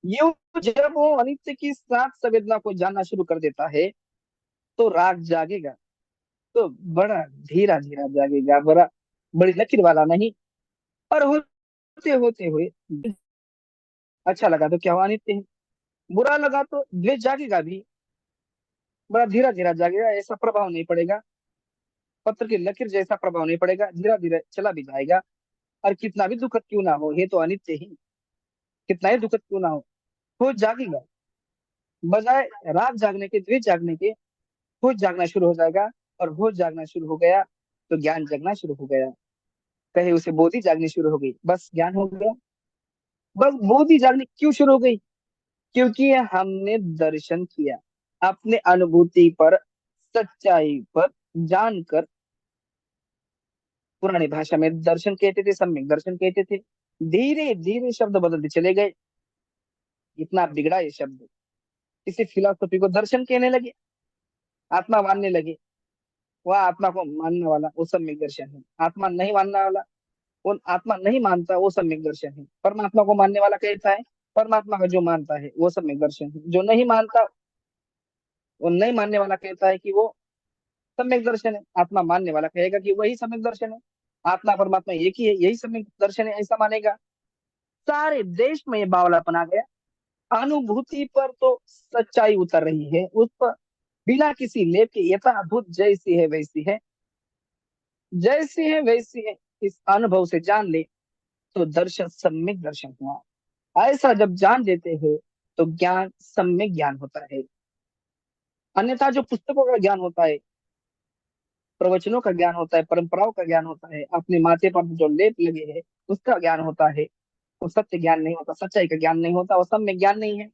यूं जब वो अनित्य की साथ संवेदना को जानना शुरू कर देता है तो राग जागेगा, तो बड़ा धीरा धीरा जागेगा, बड़ी लकीर वाला नहीं। और होते होते हुए अच्छा लगा तो क्या हुआ, अनित्य है। बुरा लगा तो द्वेष जागेगा भी, बड़ा धीरा धीरा जागेगा, ऐसा प्रभाव नहीं पड़ेगा। पत्र की लकीर जैसा प्रभाव नहीं पड़ेगा, धीरे धीरे चला भी जाएगा। और कितना भी दुखद क्यों ना हो, ये तो अनित्य ही, कितना ही दुखद क्यों ना हो जागेगा। बजाय रात जागने के, द्वेष जागने के, होश जागना शुरू हो जाएगा। और होश जागना शुरू हो गया तो ज्ञान जगना शुरू हो गया। कहे उसे बोधि जागनी शुरू हो गई, बस ज्ञान हो गया। बस बोधि जागनी क्यों शुरू हो गई? क्योंकि हमने दर्शन किया, अपने अनुभूति पर, सच्चाई पर जानकर। पुरानी भाषा में दर्शन कहते थे, सम्यक दर्शन कहते थे। धीरे धीरे शब्द बदलते चले गए, इतना बिगड़ा ये शब्द। इसी फिलोसफी को दर्शन कहने लगे, आत्मा मानने लगे। वह आत्मा को मानने वाला वो सम्यक दर्शन है, आत्मा नहीं मानने वाला, वो आत्मा नहीं मानता, वो सम्यक दर्शन है। परमात्मा को मानने वाला कहता है परमात्मा का जो मानता है वो सम्यक दर्शन है। जो नहीं मानता, वो नहीं मानने वाला कहता है कि वो सम्यक दर्शन है। आत्मा मानने वाला कहेगा कि वही सम्यक दर्शन है। आत्मा परमात्मा एक ही है, यही सम्यक दर्शन है, ऐसा मानेगा। सारे देश में ये बावलापन आ गया। अनुभूति पर तो सच्चाई उतर रही है, उस पर बिना किसी लेप के यथाभूत जैसी है वैसी है, जैसी है वैसी है। इस अनुभव से जान ले तो दर्शन सम्यक दर्शन हुआ। ऐसा जब जान लेते हैं तो ज्ञान सम्यक ज्ञान होता है। अन्यथा जो पुस्तकों का ज्ञान होता है, प्रवचनों का ज्ञान होता है, परंपराओं का ज्ञान होता है, अपने माथे पर जो लेप लगे है उसका ज्ञान होता है, वो सत्य ज्ञान नहीं होता, सच्चाई का ज्ञान नहीं होता, वो सम्यक ज्ञान नहीं है।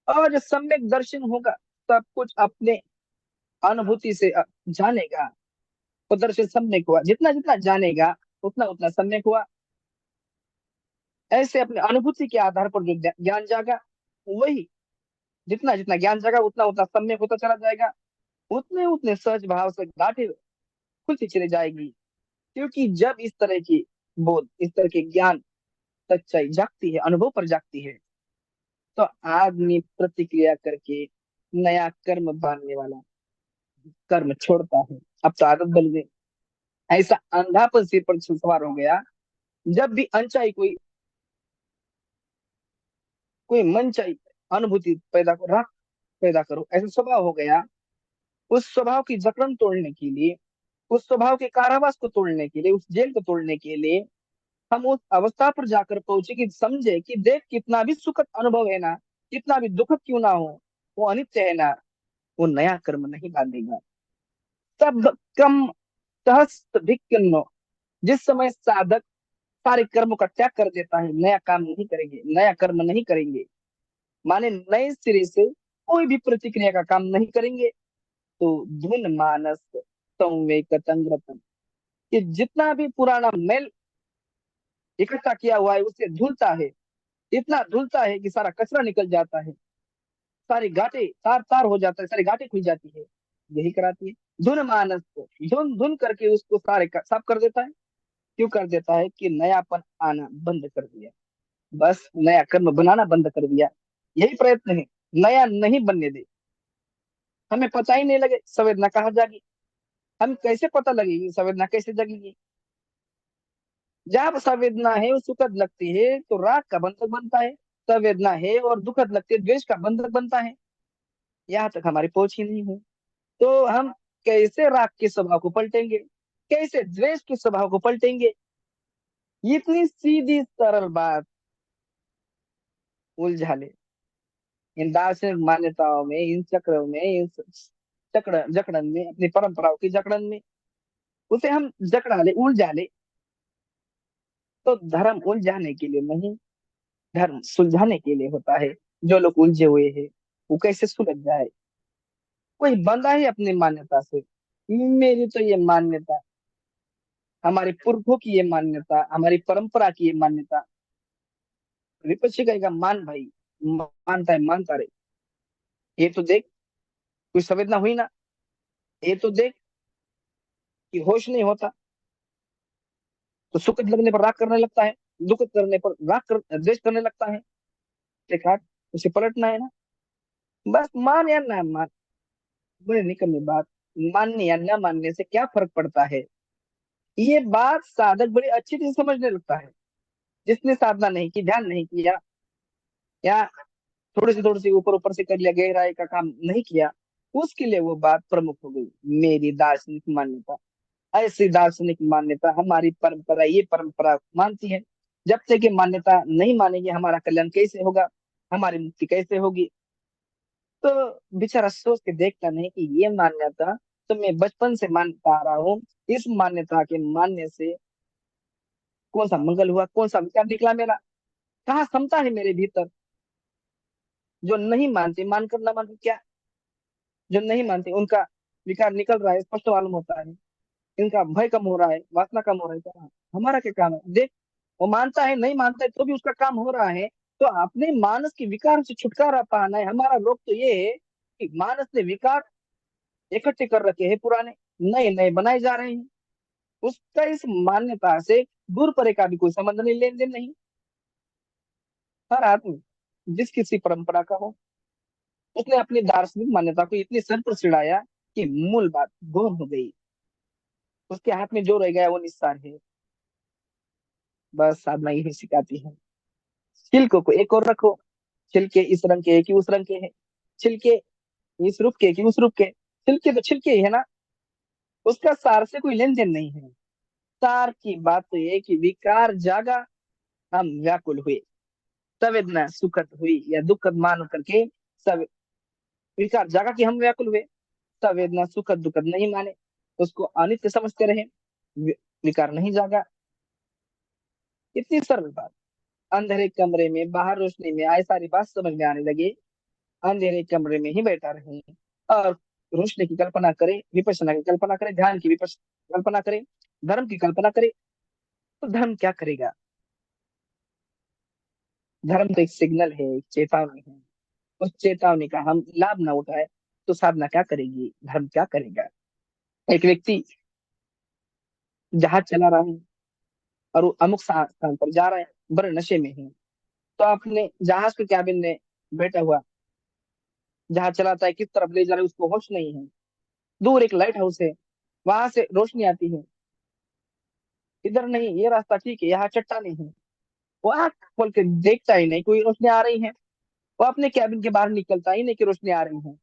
और जो सम्यक दर्शन होगा, सब कुछ अपने अनुभूति से जानेगा, वो दर्शन सम्यक हुआ। जितना जितना जानेगा उतना उतना सम्यक हुआ। ऐसे अपने अनुभूति के आधार पर जो ज्ञान जागा, वही, जितना जितना ज्ञान जागा उतना उतना सम्यक होता चला जाएगा। उतने उतने सहज भाव से गांठें खुलती चली जाएगी। क्योंकि जब इस तरह की बोध, इस तरह के ज्ञान, सच्चाई जागती है, अनुभव पर जागती है, तो आदमी प्रतिक्रिया करके नया कर्म बांधने वाला, कर्म छोड़ता है। अब तो आदत बन गई। ऐसा अंधापन सिर पर सवार हो गया। जब भी अनचाही कोई कोई मनचाही अनुभूति पैदा करो, राग पैदा करो, ऐसा स्वभाव हो गया। उस स्वभाव की जकड़न तोड़ने के लिए, उस स्वभाव के कारावास को तोड़ने के लिए, उस जेल को तोड़ने के लिए हम उस अवस्था पर जाकर पहुंचे कि समझे कि देख कितना भी सुखद अनुभव है ना, कितना भी दुखद क्यों ना हो, वो अनित्य है ना। वो नया कर्म नहीं बांधेगा। तब कम सहस्त्र भिक्खुनो, जिस समय साधक सारे कर्मों का त्याग कर देता है, नया काम नहीं करेंगे, नया कर्म नहीं करेंगे, माने नए सिरे से कोई भी प्रतिक्रिया का काम नहीं करेंगे, तो धुन मानस संवेक तंग्रतम, कि जितना भी पुराना मैल इकट्ठा किया हुआ है उससे धुलता है, इतना धुलता है कि सारा कचरा निकल जाता है, सारी गांठें तार तार हो जाता है, सारी गांठें खुल जाती है। यही कराती है। धुन मानस को धुन धुन करके उसको साफ कर देता है। क्यों कर देता है? कि नयापन आना बंद कर दिया, बस नया कर्म बनाना बंद कर दिया। यही प्रयत्न है, नया नहीं बनने दे। हमें पता ही नहीं लगे संवेदना कहाँ जागी। हम कैसे पता लगेगी संवेदना कैसे जगेगी? जब संवेदना है वो सुखद लगती है तो राग का बंधक बनता है। संवेदना है और दुखद लगती है, द्वेष का बंधक बनता है। यहाँ तक हमारी पहुंच ही नहीं है। तो हम कैसे राग के स्वभाव को पलटेंगे, कैसे द्वेष के स्वभाव को पलटेंगे? इतनी सीधी सरल बात उलझा ले इन दार्शनिक मान्यताओं में, इन चक्रों में, इन चक्र जकड़न में, अपनी परंपराओं की जकड़न में। उसे हम जकड़ा ले, उलझा ले। तो धर्म उलझाने के लिए नहीं, धर्म सुलझाने के लिए होता है। जो लोग उलझे हुए हैं वो कैसे सुलझ जाए? कोई बंधा है अपनी मान्यता से। मेरी तो ये मान्यता, हमारे पुरखों की ये मान्यता, हमारी परंपरा की ये मान्यता। विपक्षी कहेगा मान भाई, मानता है मानता रहे। ये तो देख, कोई संवेदना हुई ना? ये तो देख कि होश नहीं होता। तो सुख लगने पर राग करने लगता है, दुख करने पर द्वेष करने लगता है। देखा, उसे पलटना है ना। बस मान या ना मान, बड़े निकम्मी बात। मानने या न मानने से क्या फर्क पड़ता है? ये बात साधक बड़ी अच्छी तरह समझने लगता है। जिसने साधना नहीं की, ध्यान नहीं किया, या थोड़ी सी ऊपर ऊपर से कर लिया, गहराई का काम नहीं किया, उसके लिए वो बात प्रमुख हो गई। मेरी दार्शनिक मान्यता, ऐसी दार्शनिक मान्यता हमारी परंपरा, ये परंपरा मानती है। जब तक ये मान्यता नहीं मानेंगे हमारा कल्याण कैसे होगा, हमारी मुक्ति कैसे होगी? तो बेचारा सोच के देखता नहीं कि ये मान्यता तो मैं बचपन से मानता आ रहा हूँ। इस मान्यता के मानने से कौन सा मंगल हुआ, कौन सा विचार निकला मेरा? कहाँ क्षमता है मेरे भीतर? जो नहीं मानते, मानकर ना मानकर क्या, जो नहीं मानते उनका विकार निकल रहा है, स्पष्ट मालूम होता है। इनका भय कम हो रहा है, वासना कम हो रहा है, क्या हमारा क्या काम है? देख, वो मानता है नहीं मानता है तो भी उसका काम हो रहा है। तो अपने मानस के विकार से छुटकारा पाना है। हमारा रोग तो ये है कि मानस ने विकार इकट्ठे कर रखे हैं, पुराने नए नए बनाए जा रहे हैं। उसका इस मान्यता से दूर परे का भी कोई संबंध नहीं, लेन देन नहीं। हर आदमी जिस किसी परंपरा का हो, उसने अपनी दार्शनिक मान्यता को इतनी सर पर चिढ़ाया कि मूल बात गौण हो गई। उसके हाथ में जो रह गया वो निस्सार है। बस साधना यही सिखाती है। छिलकों को एक और रखो। छिलके इस रंग के है कि उस रंग के हैं, छिलके इस रूप के कि उस रूप के, छिलके तो छिलके ही है ना। उसका सार से कोई लेन देन नहीं है। सार की बात तो ये है कि विकार जागा, हम व्याकुल हुए। संवेदना सुखद हुई या दुखद मान करके, सब विकार जागा कि हम व्याकुल हुए। संवेदना सुखद दुखद नहीं माने, उसको अनित्य समझते रहे, विकार नहीं जागा। इतनी सरल बात। अंधेरे कमरे में बाहर रोशनी में आए सारी बात समझ में आने लगे। अंधेरे कमरे में ही बैठा रहे और रोशनी की कल्पना करे, विपश्यना की कल्पना करे, ध्यान की विपश कल्पना करे, धर्म की कल्पना करे। तो धर्म क्या करेगा? धर्म तो एक सिग्नल है, एक चेतावनी है। उस चेतावनी का हम लाभ ना उठाए तो साधना क्या करेगी, धर्म क्या करेगा? एक व्यक्ति जहाज चला रहा है और वो अमुक स्थान पर जा रहा है, बड़े नशे में है। तो अपने जहाज के कैबिन में बैठा हुआ जहाज चलाता है, किस तरफ ले जा रहा है उसको होश नहीं है। दूर एक लाइट हाउस है, वहां से रोशनी आती है। इधर नहीं, ये रास्ता ठीक है, यहाँ चट्टाने हैं। वो आँख खोल के देखता ही नहीं कोई रोशनी आ रही है। वो अपने कैबिन के बाहर निकलता ही नहीं कि रोशनी आ रही है।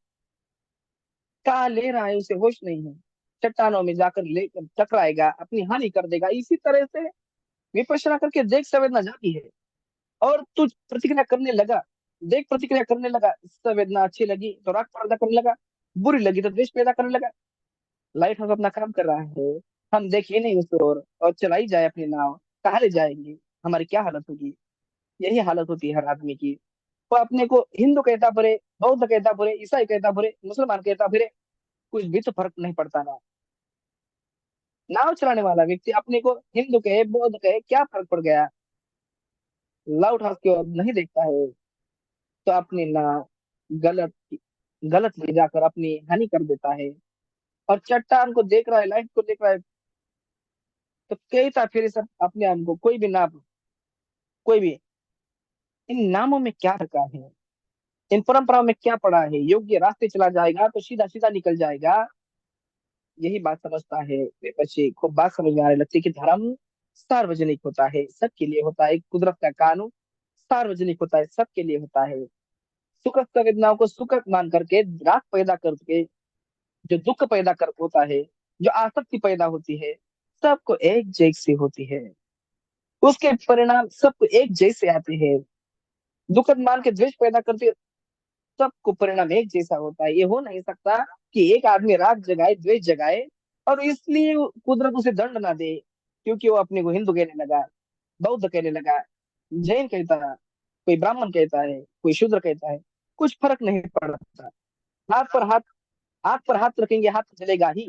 कहाँ ले रहा है उसे होश नहीं है। चट्टानों में जाकर ले टकराएगा, अपनी हानि कर देगा। इसी तरह से विपश्यना करके देख, संवेदना जाती है और तू प्रतिक्रिया करने लगा। देख, प्रतिक्रिया करने लगा, संवेदना अच्छी लगी तो राग पैदा करने लगा, बुरी लगी तो द्वेष पैदा करने लगा। लाइट हाउस अपना काम कर रहा है, हम देखिए नहीं उस ओर और चलाई जाए अपनी नाव, कहाँ ले जाएंगे? हमारी क्या हालत होगी? यही हालत होती है हर आदमी की। वो अपने को हिंदू कहता फिरे, बौद्ध कहता फिरे, ईसाई कहता फिरे, मुसलमान कहता फिरे, कुछ भी तो फर्क नहीं पड़ता ना। नाव चलाने वाला व्यक्ति अपने को हिंदू कहे, बौद्ध कहे, क्या फर्क पड़ गया? लाउड हाउस की ओर नहीं देखता है तो अपनी नाव गलत गलत ले जाकर अपनी हानि कर देता है। और चट्टान को देख रहा है, लाइट को देख रहा है, तो कहता फिर सब अपने आप को, कोई भी नाम, कोई भी, इन नामों में क्या रखा है? इन परंपराओं में क्या पड़ा है? योग्य रास्ते चला जाएगा तो सीधा सीधा निकल जाएगा। यही बात समझता है वे बच्चे, खूब बात समझ में आने लगती है कि धर्म सार्वजनिक होता है, सबके लिए होता है। कुदरत का कानून सार्वजनिक होता है, सबके लिए होता है। सुखद संवेदनाओं को सुखद मान करके राग पैदा करके जो दुख पैदा कर होता है, जो आसक्ति पैदा होती है, सबको एक जैसी होती है। उसके परिणाम सबको एक जैसे आते हैं। दुखद मान के द्वेष पैदा करती है, सबको परिणाम एक जैसा होता है। ये हो नहीं सकता कि एक आदमी राग जगाए, द्वेष जगाए, और इसलिए कुदरत उसे दंड ना दे क्योंकि वो अपने को हिंदू कहने लगा, बौद्ध कहने लगा, जैन कहता है, कोई ब्राह्मण कहता है, कोई शूद्र कहता है। कुछ फर्क नहीं पड़ता। हाथ पर हाथ हाथ पर हाथ रखेंगे, हाथ तो जलेगा ही।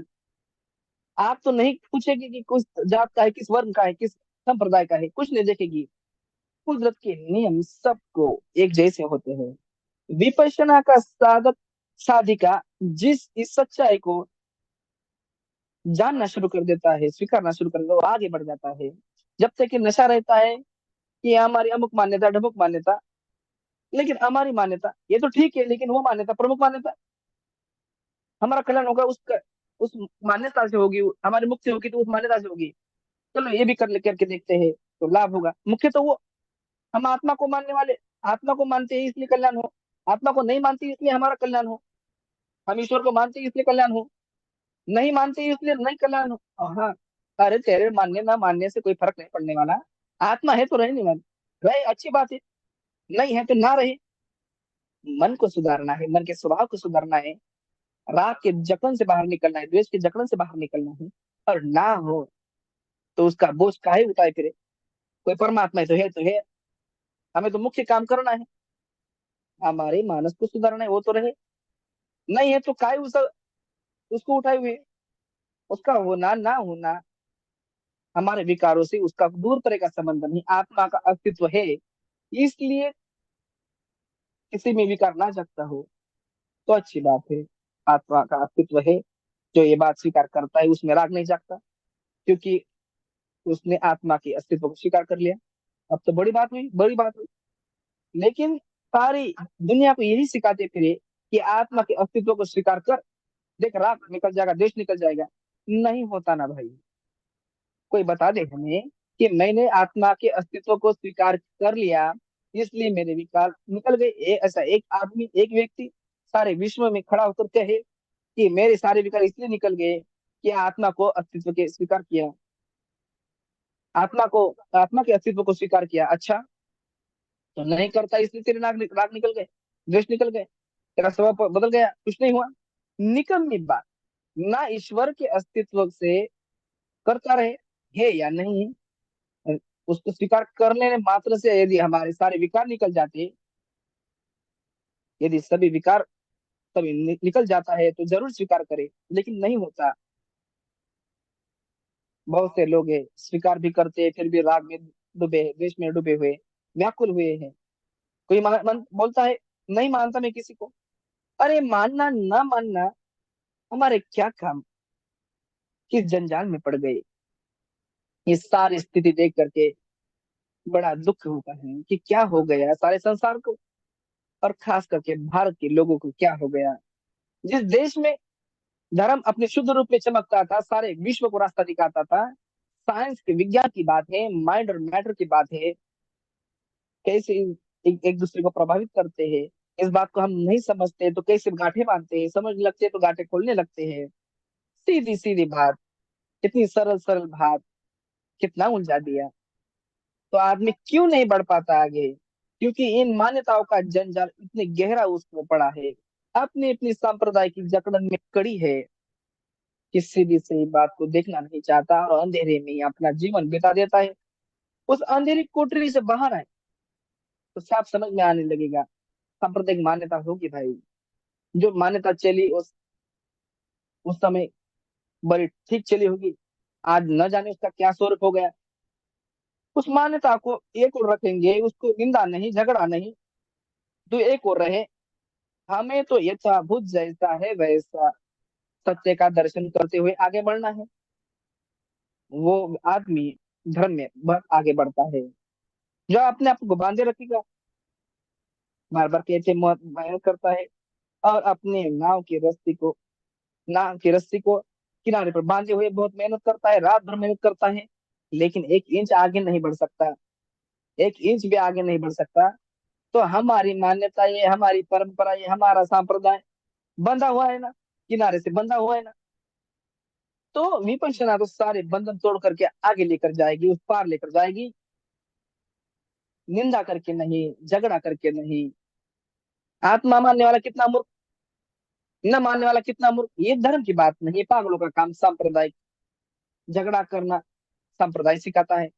आप तो नहीं पूछेगी कि किस जात का है, किस वर्ण का है, किस संप्रदाय का है, कुछ नहीं देखेगी। कुदरत के नियम सबको एक जैसे होते हैं। विपश्यना का साधक साधिका जिस इस सच्चाई को जानना शुरू कर देता है, स्वीकारना शुरू कर देता है, वो आगे बढ़ जाता है। जब तक कि नशा रहता है कि हमारी अमुक मान्यता, ढमुक मान्यता, लेकिन हमारी मान्यता ये तो ठीक है, लेकिन वो मान्यता प्रमुख मान्यता, हमारा कल्याण होगा उसका, उस मान्यता से होगी, हमारी मुक्ति होगी तो उस मान्यता से होगी। चलो ये भी करके देखते हैं तो लाभ होगा। मुख्य तो वो, हम आत्मा को मानने वाले, आत्मा को मानते हैं इसलिए कल्याण हो, आत्मा को नहीं मानते इसलिए हमारा कल्याण हो। हम ईश्वर को मानते हैं इसलिए कल्याण हो, नहीं मानते इसलिए नहीं कल्याण हो। हाँ, अरे तेरे मानने ना मानने से कोई फर्क नहीं पड़ने वाला। आत्मा है तो रहे, नहीं मान रहे अच्छी बात है, नहीं है तो ना रहे। मन को सुधारना है, मन के स्वभाव को सुधारना है, राग के जकड़न से बाहर निकलना है, द्वेष के जकड़न से बाहर निकलना है। और ना हो तो उसका बोझ काहे उठाए फिरे। कोई परमात्मा है तो है, हमें तो मुख्य काम करना है, हमारे मानस को सुधारना है, वो तो रहे। नहीं है तो काहे उसको उठाए हुए। उसका होना ना होना हमारे विकारों से उसका दूर तरह का संबंध नहीं, आत्मा का अस्तित्व है। इसलिए किसी में विकार ना जगता हो तो अच्छी बात है। आत्मा का अस्तित्व है, जो ये बात स्वीकार करता है उसमें राग नहीं जागता, क्योंकि उसने आत्मा के अस्तित्व को स्वीकार कर लिया। अब तो बड़ी बात हुई, बड़ी बात हुई। लेकिन सारी दुनिया को यही सिखाते फिरे कि आत्मा के अस्तित्व को स्वीकार कर, देख राग निकल जाएगा, देश निकल जाएगा। नहीं होता ना भाई। कोई बता दे हमें कि मैंने आत्मा के अस्तित्व को स्वीकार कर लिया इसलिए मेरे विकार निकल गए। ऐसा एक आदमी, एक व्यक्ति सारे विश्व में खड़ा होकर कहे कि मेरे सारे विकार इसलिए निकल गए कि आत्मा को अस्तित्व के स्वीकार किया, आत्मा को, आत्मा के अस्तित्व को स्वीकार किया। अच्छा, तो नहीं करता इसलिए तेरे राग निकल गए, द्वेष निकल गए, तेरा स्वभाव बदल गया, कुछ नहीं हुआ। निकम्मी बात। ना ईश्वर के अस्तित्व से करता रहे, है या नहीं है, उसको स्वीकार करने मात्र से यदि हमारे सारे विकार निकल जाते, यदि सभी विकार सभी निकल जाता है तो जरूर स्वीकार करे, लेकिन नहीं होता। बहुत से लोग है स्वीकार भी करते हैं फिर भी राग में डूबे, द्वेष में डूबे हुए, व्याकुल हुए हैं। कोई मन बोलता है नहीं मानता मैं किसी को। अरे मानना ना मानना हमारे क्या काम, किस जंजाल में पड़ गए। ये सारी स्थिति देख करके बड़ा दुख होता है कि क्या हो गया सारे संसार को, और खास करके भारत के लोगों को क्या हो गया। जिस देश में धर्म अपने शुद्ध रूप में चमकता था, सारे विश्व को रास्ता दिखाता था, साइंस के विज्ञान की बात है, माइंड और मैटर की बात है, कैसे एक दूसरे को प्रभावित करते हैं, इस बात को हम नहीं समझते तो कैसे गांठें बांधते हैं, समझ लगते हैं तो गांठें खोलने लगते हैं। सीधी सीधी बात, इतनी सरल सरल बात कितना उलझा दिया। तो आदमी क्यों नहीं बढ़ पाता आगे? क्योंकि इन मान्यताओं का जंजाल इतने गहरा उसको पड़ा है, अपनी अपनी सांप्रदाय की जकड़न में कड़ी है, किसी भी सही बात को देखना नहीं चाहता और अंधेरे में ही अपना जीवन बिता देता है। उस अंधेरी कोठरी से बाहर आए तो साफ समझ में आने लगेगा। सांप्रदायिक मान्यता होगी भाई, जो मान्यता चली उस समय बड़ी ठीक चली होगी, आज न जाने उसका क्या स्वरूप हो गया। उस मान्यता को एक और रखेंगे, उसको निंदा नहीं, झगड़ा नहीं, तो एक और रहे। हमें तो यथाभूत जैसा है वैसा सत्य का दर्शन करते हुए आगे बढ़ना है। वो आदमी धर्म में बहुत आगे बढ़ता है। जो अपने आप को बांधे रखेगा बार बार कहते मौत मेहनत करता है और अपने नाव की रस्सी को किनारे पर बांधे हुए बहुत मेहनत करता है, रात भर मेहनत करता है, लेकिन 1 इंच आगे नहीं बढ़ सकता, 1 इंच भी आगे नहीं बढ़ सकता। तो हमारी मान्यता, ये हमारी परंपरा, ये हमारा संप्रदाय बंधा हुआ है ना, किनारे से बंधा हुआ है ना। तो विपंचना तो सारे बंधन तोड़ करके आगे लेकर जाएगी, उस पार लेकर जाएगी, निंदा करके नहीं, झगड़ा करके नहीं। आत्मा मानने वाला कितना मूर्ख, न मानने वाला कितना मूर्ख, ये धर्म की बात नहीं, ये पागलों का काम। सांप्रदायिक झगड़ा करना संप्रदाय सिखाता है,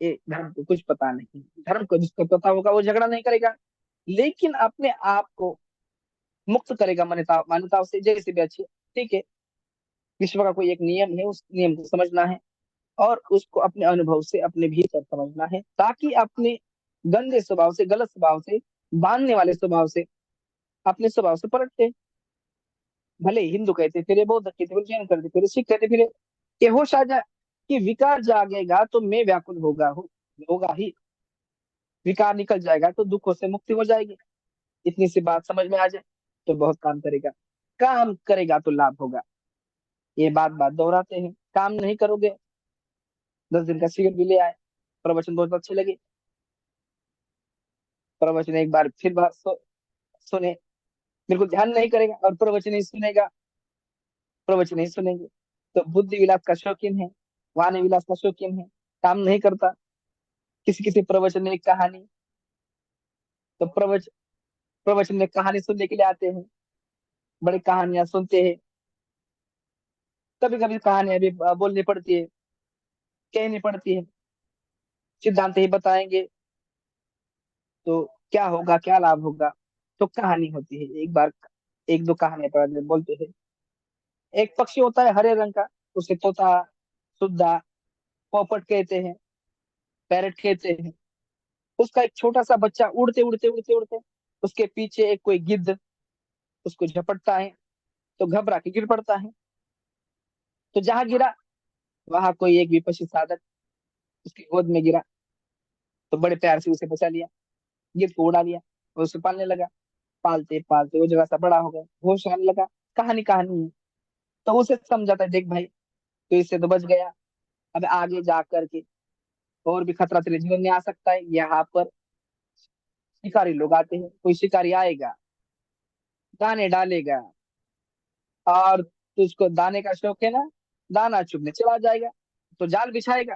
ये धर्म को कुछ पता नहीं। धर्म को जिसको पता होगा वो झगड़ा नहीं करेगा, लेकिन अपने आप को मुक्त करेगा मान्यता मान्यताओं से, जैसे भी अच्छी। ठीक है, विश्व का कोई एक नियम है, उस नियम को समझना है और उसको अपने अनुभव से अपने भीतर समझना है, ताकि अपने गंदे स्वभाव से, गलत स्वभाव से, बांधने वाले स्वभाव से, अपने स्वभाव से पलटते। भले हिंदू कहते फिरे, बौद्ध कहते फिरे, जैन करते फिरे, सिख कहते फिरे, ये होश आ जाए कि विकार जागेगा तो मैं व्याकुल होगा ही। विकार निकल जाएगा तो दुखों से मुक्ति हो जाएगी। इतनी सी बात समझ में आ जाए तो बहुत काम करेगा। काम करेगा तो लाभ होगा। ये बात बात दोहराते हैं, काम नहीं करोगे। 10 दिन का सिगरेट भी ले आए, प्रवचन बहुत अच्छे लगे, प्रवचन एक बार फिर सुने, बिल्कुल ध्यान नहीं करेगा और प्रवचन नहीं सुनेगा, प्रवचन नहीं सुनेंगे तो बुद्धि विलास का शौकीन है, वाणी विलास का शौकीन है, काम नहीं करता। किसी किसी प्रवचन में एक कहानी, तो प्रवचन में कहानी सुनने के लिए आते हैं, बड़ी कहानियां सुनते हैं। कभी कभी कहानियां भी बोलनी पड़ती है, कहनी पड़ती है, सिद्धांत ही बताएंगे तो क्या होगा, क्या लाभ होगा। तो कहानी होती है, एक बार एक दो कहानियां पर बोलते हैं। एक पक्षी होता है हरे रंग का, उसे तोता, सुद्दा, पोपट कहते हैं, पैरट कहते हैं। उसका एक छोटा सा बच्चा उड़ते उड़ते उड़ते उड़ते, उसके पीछे एक कोई गिद्ध उसको झपटता है, तो घबरा के गिर पड़ता है। तो जहां गिरा वहां कोई एक विपश्य साधक उसकी गोद में गिरा, तो बड़े प्यार से उसे बचा लिया, गिद्ध को उड़ा लिया और उसे पालने लगा। पालते पालते वो जगह सा बड़ा हो गया, होश आने लगा। कहानी कहानी है। तो उसे समझाता है, देख भाई, तो इससे तो बच गया, अब आगे जा करके और भी खतरा तेरे जीवन में आ सकता है। यहाँ पर शिकारी लोग आते हैं, कोई शिकारी आएगा, दाने डालेगा, और तुझको दाने का शौक है ना, दाना चुगने चला जाएगा, तो जाल बिछाएगा,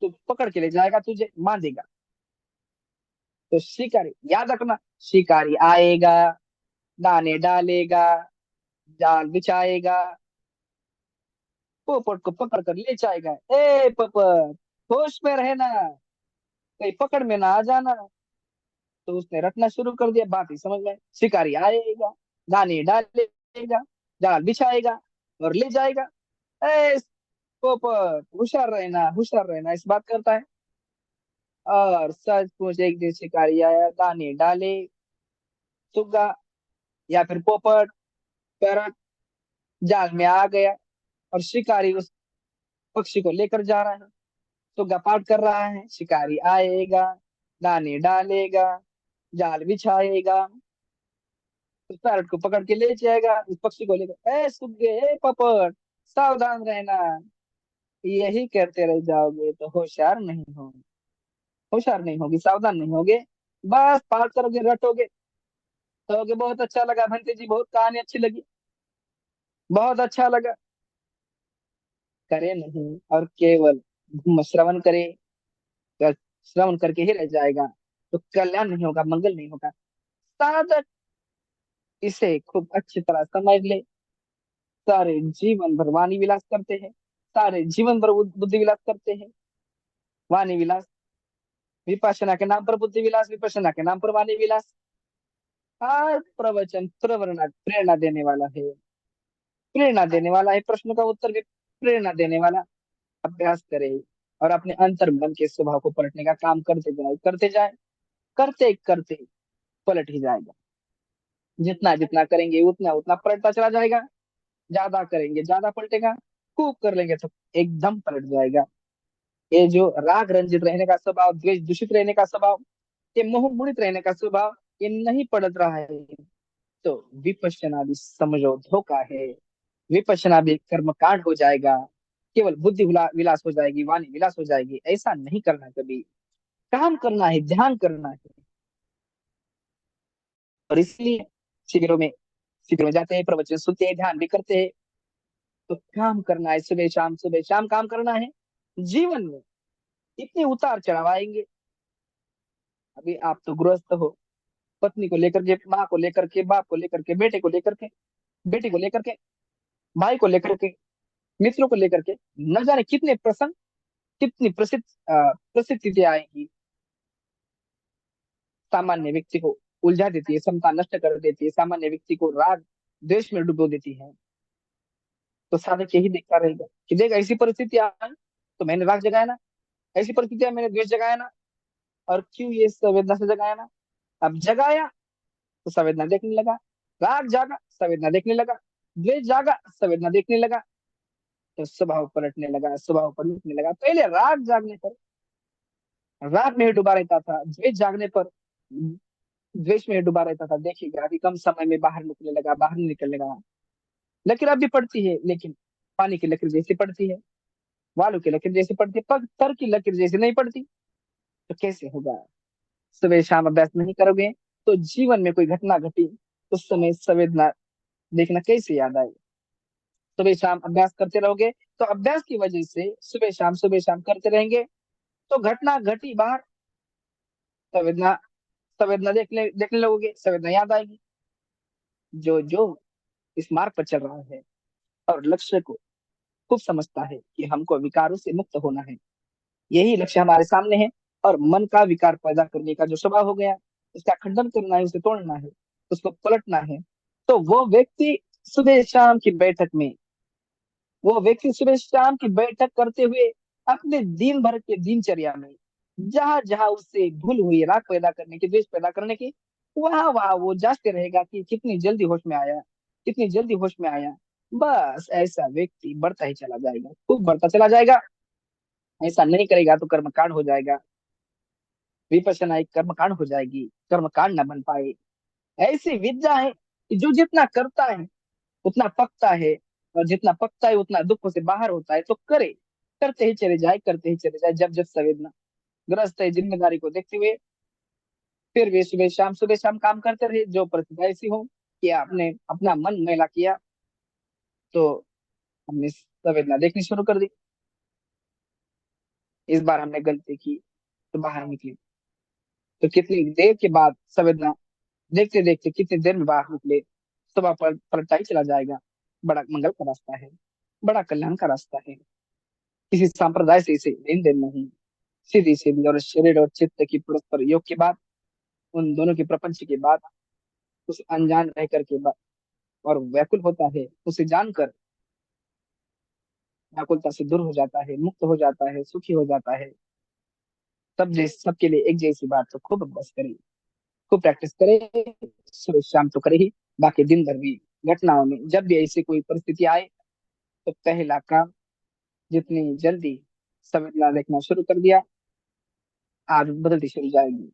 तो पकड़ के ले जाएगा, तुझे मार देगा। तो शिकारी याद रखना, शिकारी आएगा, दाने डालेगा, जाल बिछाएगा, पोपट को पकड़ कर ले जाएगा। ए पोपट, होश में रहना, कहीं पकड़ में ना आ जाना। तो उसने रटना शुरू कर दिया, बात ही समझ में। शिकारी आएगा, दाने डालेगा, जाल बिछाएगा और ले जाएगा। ए पोपट, होशियार रहना, होशियार रहना, इस बात करता है। और सचमुच एक दिन शिकारी आया, दाने डाले, सुग्गा या फिर पोपट, पैरट जाल में आ गया, और शिकारी उस पक्षी को लेकर जा रहा है। सुग्गा पाठ कर रहा है, शिकारी आएगा, दाने डालेगा, जाल बिछाएगा, उस पैरट को पकड़ के ले जाएगा, उस पक्षी को लेकर। ए सुग्गे, ए पोपट, सावधान रहना, यही करते रह जाओगे तो होशियार नहीं होगे, होशियार नहीं होगी, सावधान नहीं होगे, बस पाठ करोगे, रटोगे, कहोगे बहुत अच्छा लगा भंते जी, बहुत कहानी अच्छी लगी, बहुत अच्छा लगा। करे नहीं और केवल श्रवण करे, या श्रवण करके ही रह जाएगा, तो कल्याण नहीं होगा, मंगल नहीं होगा। साधक इसे खूब अच्छी तरह समझ ले, सारे जीवन भर वाणी विलास करते हैं, सारे जीवन भर बुद्धि विलास करते हैं। वाणी विलास, विपश्यना के नाम पर बुद्धि विलास, विपश्यना के नाम पर वाणी विलास। हर प्रवचन प्रेरणा प्रेरणा देने वाला है, प्रेरणा देने वाला है, प्रश्न का उत्तर भी प्रेरणा देने वाला। अभ्यास करे और अपने अंतर्मन के स्वभाव को पलटने का काम करते जाए, करते जाए, करते करते पलट ही जाएगा। जितना जितना करेंगे उतना उतना पलटता चला जाएगा, ज्यादा करेंगे ज्यादा पलटेगा, खूब कर लेंगे तो एकदम पलट जाएगा। ये जो राग रंजित रहने का स्वभाव, द्वेष दूषित रहने का स्वभाव, ये मोह मुड़ित रहने का स्वभाव ये नहीं पड़त रहा है, तो विपश्यना भी समझो धोखा है। विपश्यना भी कर्म कांड हो जाएगा, केवल बुद्धि विलास हो जाएगी, वाणी विलास हो जाएगी। ऐसा नहीं करना कभी। काम करना है, ध्यान करना है। और इसलिए शिविरों में शिविरों में जाते हैं, प्रवचन सुनते हैं, ध्यान भी करते हैं। तो काम करना है, सुबह शाम काम करना है। जीवन में इतने उतार चढ़ाव आएंगे। अभी आप तो गृहस्थ हो, पत्नी को लेकर के, माँ को लेकर के, बाप को लेकर के, बेटे को लेकर के, बेटी को लेकर के, भाई को लेकर के, मित्रों को लेकर के, न जाने कितने प्रसंग, कितनी परिस्थितियां आएंगी। सामान्य व्यक्ति को उलझा देती है, समता नष्ट कर देती है, सामान्य व्यक्ति को राग द्वेष में डुबो देती है। तो साधक यही देखता रहेगा कि देख ऐसी परिस्थिति आई तो मैंने राग जगाया ना, ऐसी परिस्थितियां मैंने द्वेष जगाया ना, और क्यों ये संवेदना से जगाया ना। अब जगाया तो संवेदना देखने लगा, राग जागा संवेदना देखने लगा, द्वेष जागा संवेदना देखने लगा। तो स्वभाव पलटने लगा, स्वभाव पलटने लगा। पहले राग जागने पर राग में ही डूबा रहता था, द्वेष जागने पर द्वेष में ही डूबा रहता था। देखिएगा कि कम समय में बाहर निकलने लगा, बाहर निकलने लगा। लकीर अब भी पड़ती है, लेकिन पानी की लकीर जैसी पड़ती है, बालू की लकीर जैसी पड़ती है, पत्थर की लकीर जैसी नहीं पड़ती। तो कैसे होगा। सुबह शाम अभ्यास नहीं करोगे तो जीवन में कोई घटना घटी, उस समय संवेदना देखना कैसे याद आए। सुबह शाम अभ्यास करते रहोगे तो अभ्यास की वजह से सुबह शाम करते रहेंगे, तो घटना घटी बाहर, संवेदना संवेदना देखने देखने लगोगे, संवेदना याद आएगी। जो जो इस मार्ग पर चल रहा है और लक्ष्य को खूब समझता है कि हमको विकारों से मुक्त होना है, यही लक्ष्य हमारे सामने है। और मन का विकार पैदा करने का जो स्वभाव हो गया, उसका खंडन करना है, उसे तोड़ना है, उसको पलटना है। तो सुबह शाम की बैठक में वो व्यक्ति सुबह शाम की बैठक करते हुए अपने दिन भर के दिनचर्या में जहां जहां उससे भूल हुई, राग पैदा करने की, द्वेष पैदा करने की, वहां वहां वो जांचते रहेगा कि कितनी जल्दी होश में आया, कितनी जल्दी होश में आया। बस ऐसा व्यक्ति बढ़ता ही चला जाएगा, खूब बढ़ता चला जाएगा। ऐसा नहीं करेगा तो कर्मकांड हो जाएगा, विपश्यना एक कर्मकांड हो जाएगी, कर्मकांड न बन पाए। ऐसी विद्या है कि जो जितना करता है उतना पकता है, और जितना पकता है उतना दुखों से बाहर होता है। तो करे, करते ही चले जाए, करते ही चले जाए। जब जब संवेदना ग्रस्त है, जिम्मेदारी को देखते हुए फिर वे सुबह शाम काम करते रहे। जो परिस्थिति ऐसी हो कि आपने अपना मन मैला किया, तो हमने संवेदना देखनी शुरू कर दी। इस बार हमने गलती की तो बाहर निकली, तो कितनी देर के बाद संवेदना देखते देखते कितनी देर में बाहर निकले, सुबह पर पलटा ही चला जाएगा। बड़ा मंगल का रास्ता है, बड़ा कल्याण का रास्ता है। किसी संप्रदाय से इसे लेन देन नहीं। सीधी सीधी और शरीर और चित्त की परस्पर योग के बाद, उन दोनों के प्रपंच के बाद, उस अनजान रह कर के बाद और व्याकुल होता है, उसे जानकर व्याकुलता से दूर हो जाता है, मुक्त हो जाता है, सुखी हो जाता है। सबके लिए एक जैसी बात। तो खूब अभ्यास करे, खूब प्रैक्टिस करे, सुबह शाम तो करे ही, बाकी दिन भर भी घटनाओं में जब भी ऐसी कोई परिस्थिति आए, तो पहला काम, जितनी जल्दी संवेदना देखना शुरू कर दिया, आदत बदलती चली जाएगी।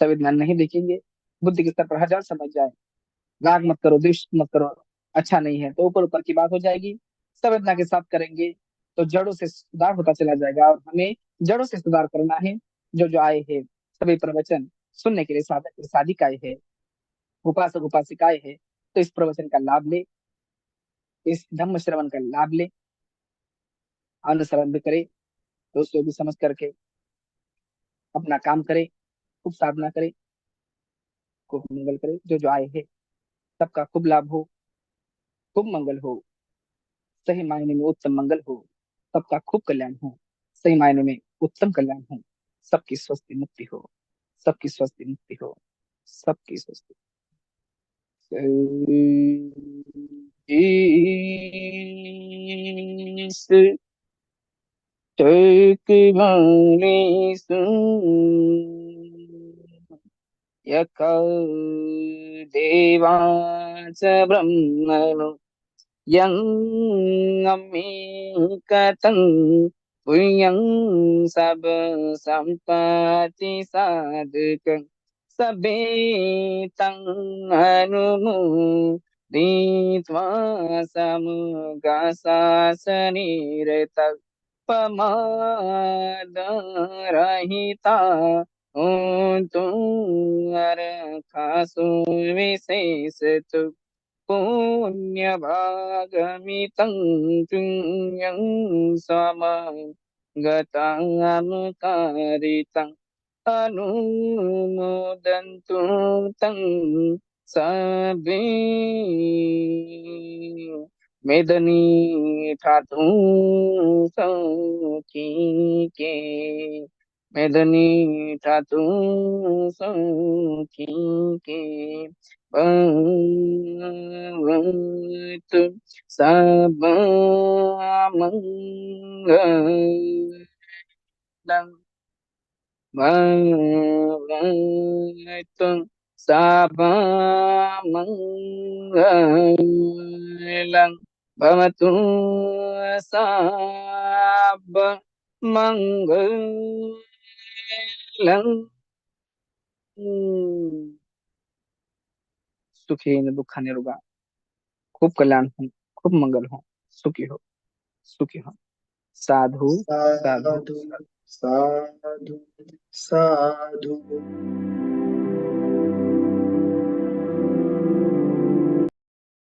संवेदना नहीं देखेंगे, बुद्धि के स्तर पर हजार समझ जाए, राग मत करो, द्वेष मत करो, अच्छा नहीं है, तो ऊपर ऊपर की बात हो जाएगी। संवेदना के साथ करेंगे तो जड़ों से सुधार होता चला जाएगा। और हमें जड़ों से सुधार करना है। जो जो आए हैं सभी प्रवचन सुनने के लिए साधक साधिकाएं है, उपासक उपासिकाएं है, तो इस प्रवचन का लाभ ले, इस धम्म श्रवण का लाभ ले, अनुसरण भी करे, तो उसको भी समझ करके अपना काम करे, खूब साधना करे, खूब मंगल करे। जो जो आए हैं सबका खूब लाभ हो, खूब मंगल हो, सही मायने में उत्तम मंगल हो, सबका खूब कल्याण हो, सही मायने में उत्तम कल्याण हो, सबकी स्वस्थ मुक्ति हो, सबकी स्वस्थ मुक्ति हो, सबकी स्वस्थ। ईश तक वाणी सुन, यक देवाच ब्रह्मणो यं अम्मिकतं पुण्यं सब संपत्ति साधक सबे तं अनुमोदित्वा समुगा शासनिरत पमादरहिता होतु अरखासु विशेषतु पुण्यभागमितं पुण्यं समगतामुकारितं अनुमोदन्तु तं सबे मेदनी ठाठू सखी के मेदनी ठाठू सखी के भगवत सब मंगलम भगवत सब मंगलम भवतु सब मंगलम सुखी न दुख निरुगा खूब कल्याण हो खूब मंगल हो सुखी हो सुखी हो साधु साधु साधु साधु साधु साधु।